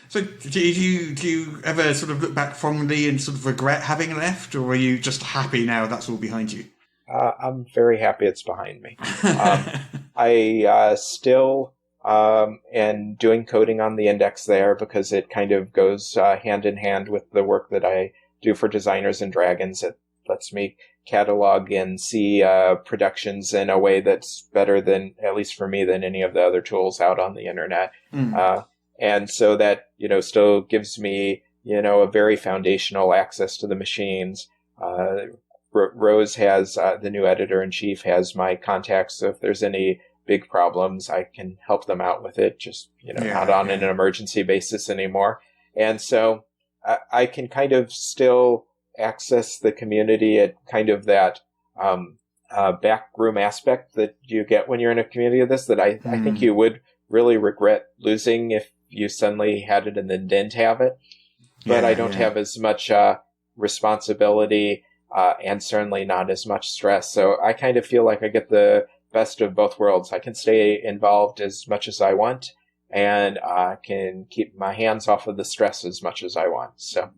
So do you ever sort of look back fondly and sort of regret having left, or are you just happy now that's all behind you? I'm very happy it's behind me. I still am doing coding on the index there because it kind of goes hand in hand with the work that I do for Designers and Dragons. It lets me catalog and see productions in a way that's better than, at least for me, than any of the other tools out on the internet. And so that, still gives me, a very foundational access to the machines. Rose has, the new editor-in-chief has my contacts, so if there's any big problems, I can help them out with it, just, not on an emergency basis anymore. And so I can kind of still access the community at kind of that backroom aspect that you get when you're in a community of this, that I think you would really regret losing if you suddenly had it and then didn't have it. But I don't have as much responsibility and certainly not as much stress. So I kind of feel like I get the best of both worlds. I can stay involved as much as I want, and I can keep my hands off of the stress as much as I want. So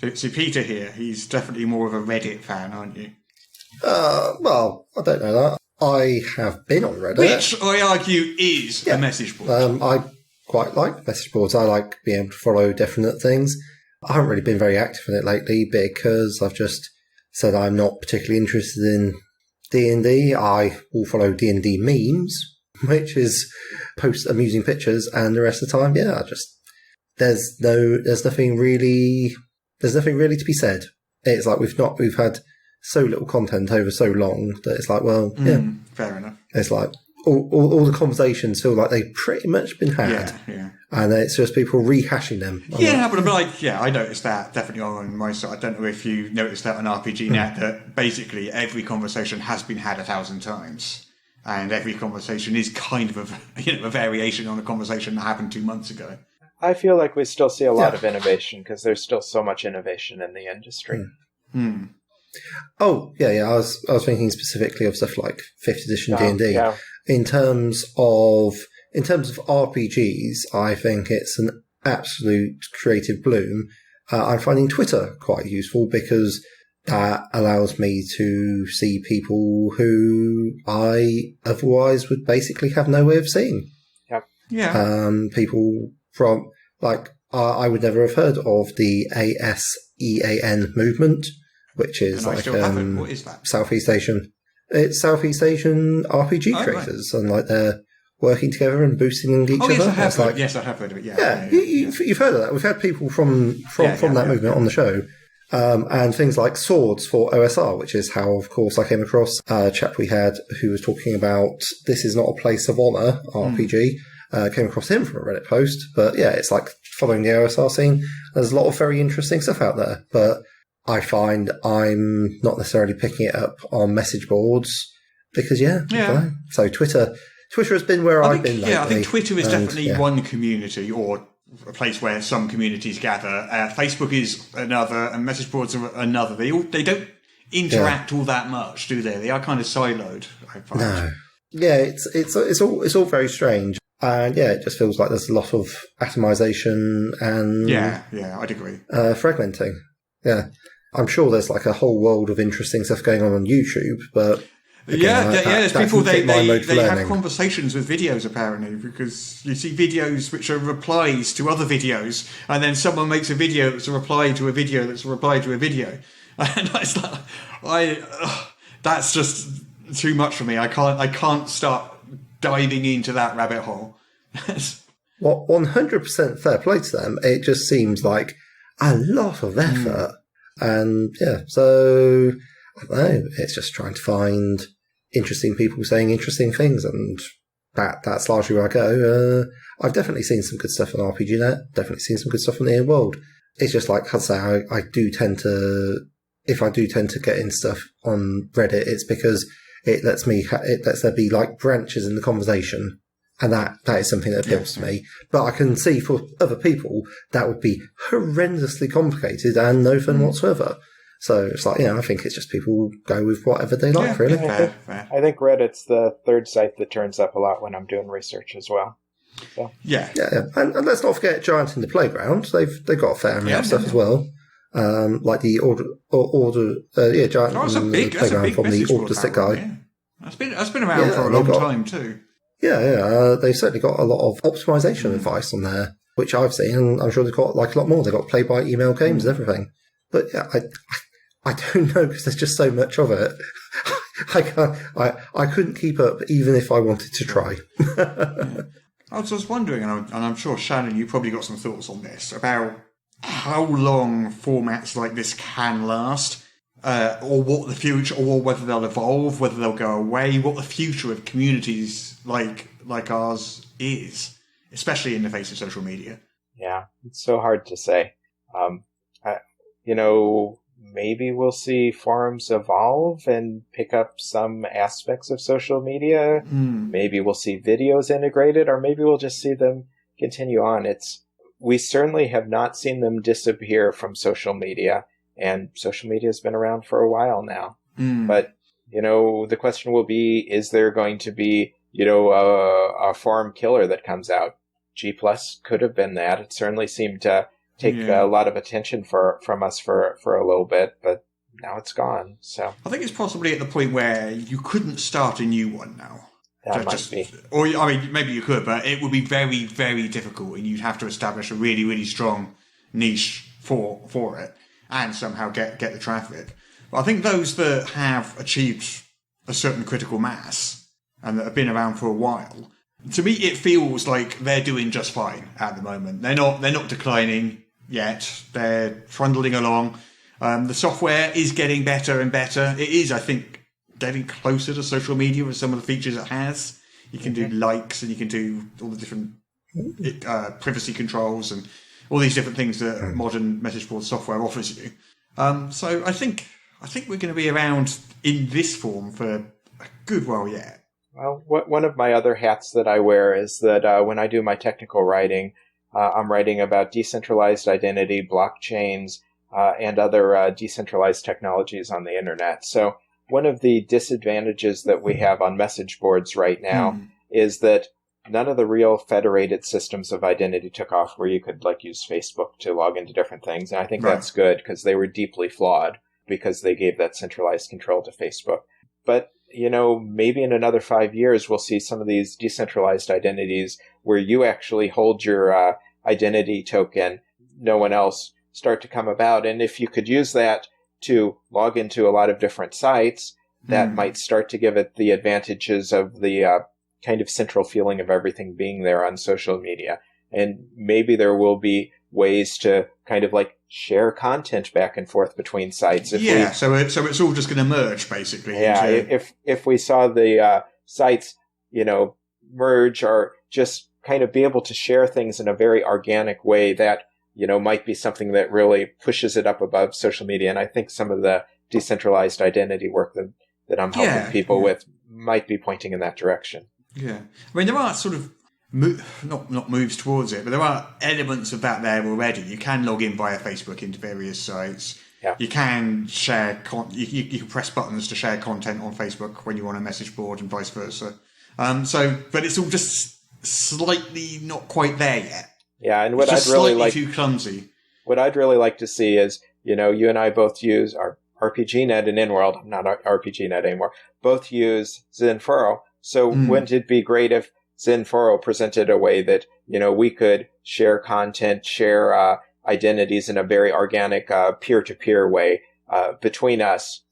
Peter here, he's definitely more of a Reddit fan, aren't you? Well, I don't know that. I have been on Reddit. Which I argue is a message board. I quite like message boards. I like being able to follow definite things. I haven't really been very active in it lately because I've just said I'm not particularly interested in D&D. I will follow D&D memes, which is post amusing pictures, and the rest of the time, there's nothing really to be said. It's like we've had so little content over so long that it's like, fair enough. It's like, all the conversations feel like they've pretty much been had. Yeah. And it's just people rehashing them. I noticed that definitely on my side. I don't know if you noticed that on RPG Net, that basically every conversation has been had 1,000 times. And every conversation is kind of a variation on a conversation that happened 2 months ago. I feel like we still see a lot of innovation because there's still so much innovation in the industry. Oh, yeah. I was thinking specifically of stuff like 5th edition D&D. Yeah. In terms of RPGs, I think it's an absolute creative bloom. I'm finding Twitter quite useful because that allows me to see people who I otherwise would basically have no way of seeing. People from, I would never have heard of the ASEAN movement, which is what is that? Southeast Asian. It's Southeast Asian RPG creators, and they're working together and boosting each other. Yes, I have heard of it. You've heard of that. We've had people from that movement on the show, and things like Swords for OSR, which is how, of course, I came across a chap we had who was talking about This Is Not a Place of Honor RPG. Came across him from a Reddit post, but it's like following the OSR scene. There's a lot of very interesting stuff out there, but I find I'm not necessarily picking it up on message boards because, So Twitter has been where I've been lately. I think Twitter is definitely one community, or a place where some communities gather. Facebook is another, and message boards are another. They don't interact all that much, do they? They are kind of siloed, I find. No. Yeah, it's all very strange. And it just feels like there's a lot of atomization and I'd agree. Fragmenting. Yeah. I'm sure there's a whole world of interesting stuff going on YouTube, but again, there's people they have conversations with videos apparently, because you see videos which are replies to other videos, and then someone makes a video that's a reply to a video that's a reply to a video, and it's that's just too much for me. I can't start diving into that rabbit hole. Well, 100% fair play to them. It just seems like a lot of effort. And so I don't know, it's just trying to find interesting people saying interesting things, and that's largely where I go. I've definitely seen some good stuff on RPGNet, definitely seen some good stuff on the in world. It's just like I'd say, I do tend to get in stuff on Reddit, it's because it lets there be branches in the conversation. And that is something that appeals to me. But I can see for other people that would be horrendously complicated and no fun whatsoever. So it's I think it's just people go with whatever they like, really. Fair. I think Reddit's the third site that turns up a lot when I'm doing research as well. So. Yeah. And let's not forget Giant in the Playground. They've got a fair amount of stuff as well. Like the Giant in the Playground from the Order Stick guy. Yeah. That's been around for a long time too. Yeah. They've certainly got a lot of optimization advice on there, which I've seen, and I'm sure they've got a lot more. They've got play by email games and everything. But I don't know, because there's just so much of it. I couldn't keep up even if I wanted to try. I was just wondering, and I'm sure Shannon, you probably got some thoughts on this about how long formats like this can last. Or what the future, or whether they'll evolve, whether they'll go away, what the future of communities like ours is, especially in the face of social media. Yeah, it's so hard to say. Maybe we'll see forums evolve and pick up some aspects of social media. Maybe we'll see videos integrated, or maybe we'll just see them continue on. We certainly have not seen them disappear from social media. And social media has been around for a while now. But, the question will be, is there going to be, a forum killer that comes out? G+ could have been that. It certainly seemed to take a lot of attention from us for a little bit, but now it's gone. So I think it's possibly at the point where you couldn't start a new one now. That might be. Or, maybe you could, but it would be very, very difficult, and you'd have to establish a really, really strong niche for it. And somehow get the traffic. But I think those that have achieved a certain critical mass and that have been around for a while, to me it feels like they're doing just fine at the moment. They're not declining yet. They're trundling along. The software is getting better and better. It is, I think, getting closer to social media with some of the features it has. You can do likes, and you can do all the different privacy controls and all these different things that modern message board software offers you. So I think we're going to be around in this form for a good while yet. Well, one of my other hats that I wear is that when I do my technical writing, I'm writing about decentralized identity, blockchains, and other decentralized technologies on the internet. So one of the disadvantages that we have on message boards right now is that none of the real federated systems of identity took off where you could use Facebook to log into different things. And I think that's good because they were deeply flawed because they gave that centralized control to Facebook. But, maybe in another 5 years, we'll see some of these decentralized identities where you actually hold your identity token, no one else, start to come about. And if you could use that to log into a lot of different sites, that might start to give it the advantages of the kind of central feeling of everything being there on social media. And maybe there will be ways to kind of share content back and forth between sites. So it's all just going to merge, basically. Yeah, if we saw the sites, merge or just kind of be able to share things in a very organic way, that, might be something that really pushes it up above social media. And I think some of the decentralized identity work that I'm helping people with might be pointing in that direction. Yeah. I mean, there are sort of not moves towards it, but there are elements of that there already. You can log in via Facebook into various sites. Yeah. You can share you can press buttons to share content on Facebook when you want a message board and vice versa. But it's all just slightly not quite there yet. Yeah, and what it's I'd really too clumsy. What I'd really like to see is, you and I both use our RPGNet and InWorld. I'm not RPGNet anymore. Both use Zenfurl. So wouldn't it be great if Zenfurl presented a way that, we could share content, share identities in a very organic, peer-to-peer way between us.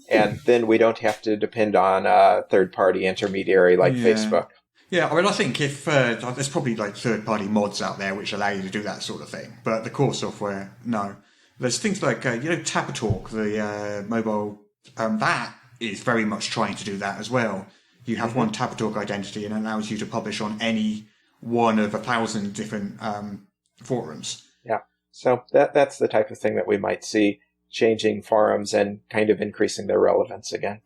And then we don't have to depend on a third-party intermediary like Facebook. Yeah, I mean, I think if there's probably third-party mods out there which allow you to do that sort of thing, but the core software, no. There's things like Tapatalk, the mobile, that is very much trying to do that as well. You have one Tapatalk identity and it allows you to publish on any one of 1,000 different forums. Yeah, so that's the type of thing that we might see changing forums and kind of increasing their relevance again.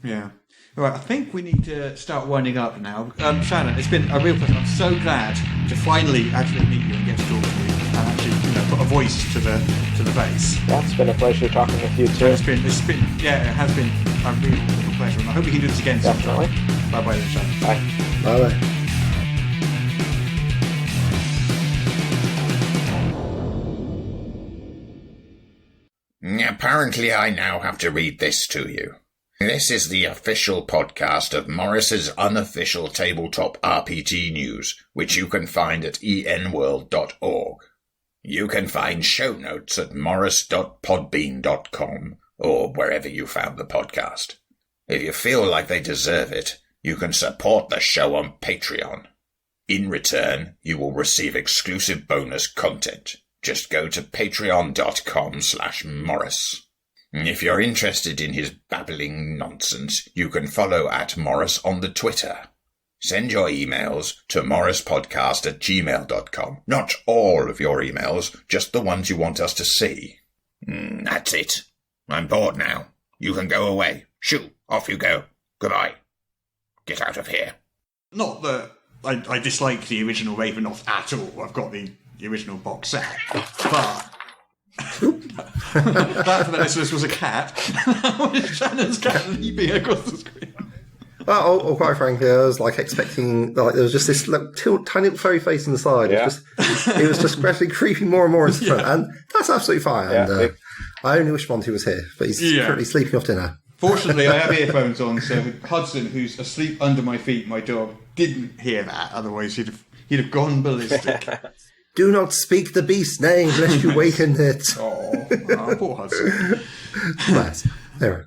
Yeah. All right, I think we need to start winding up now. Shannon, it's been a real pleasure. I'm so glad to finally actually meet you and get to talk with you and actually put a voice to the base. Yeah, it's been a pleasure talking with you too. It has been a real pleasure, and I hope we can do this again sometime. Definitely. Bye-bye then, Shannon. Bye. Bye-bye. Apparently I now have to read this to you. This is the official podcast of Morris's unofficial tabletop RPG news, which you can find at enworld.org. You can find show notes at morris.podbean.com or wherever you found the podcast. If you feel like they deserve it, you can support the show on Patreon. In return, you will receive exclusive bonus content. Just go to patreon.com/Morris. If you're interested in his babbling nonsense, you can follow at Morris on the Twitter. Send your emails to morrispodcast@gmail.com. Not all of your emails, just the ones you want us to see. That's it. I'm bored now. You can go away. Shoo, off you go. Goodbye. Get out of here. Not that I dislike the original Ravenloft at all. I've got the original box set. But that for the listeners was a cat. Shannon's cat leaping across the screen. Well, quite frankly, I was expecting there was just this tiny little furry face on the side. Yeah. It was just gradually creeping more and more into the front, and that's absolutely fine. Yeah, and I only wish Monty was here, but he's currently sleeping off dinner. Fortunately, I have earphones on, so Hudson, who's asleep under my feet, my dog, didn't hear that. Otherwise, he'd have gone ballistic. Do not speak the beast's name lest you waken it. Oh, poor Hudson. Nice. There we go.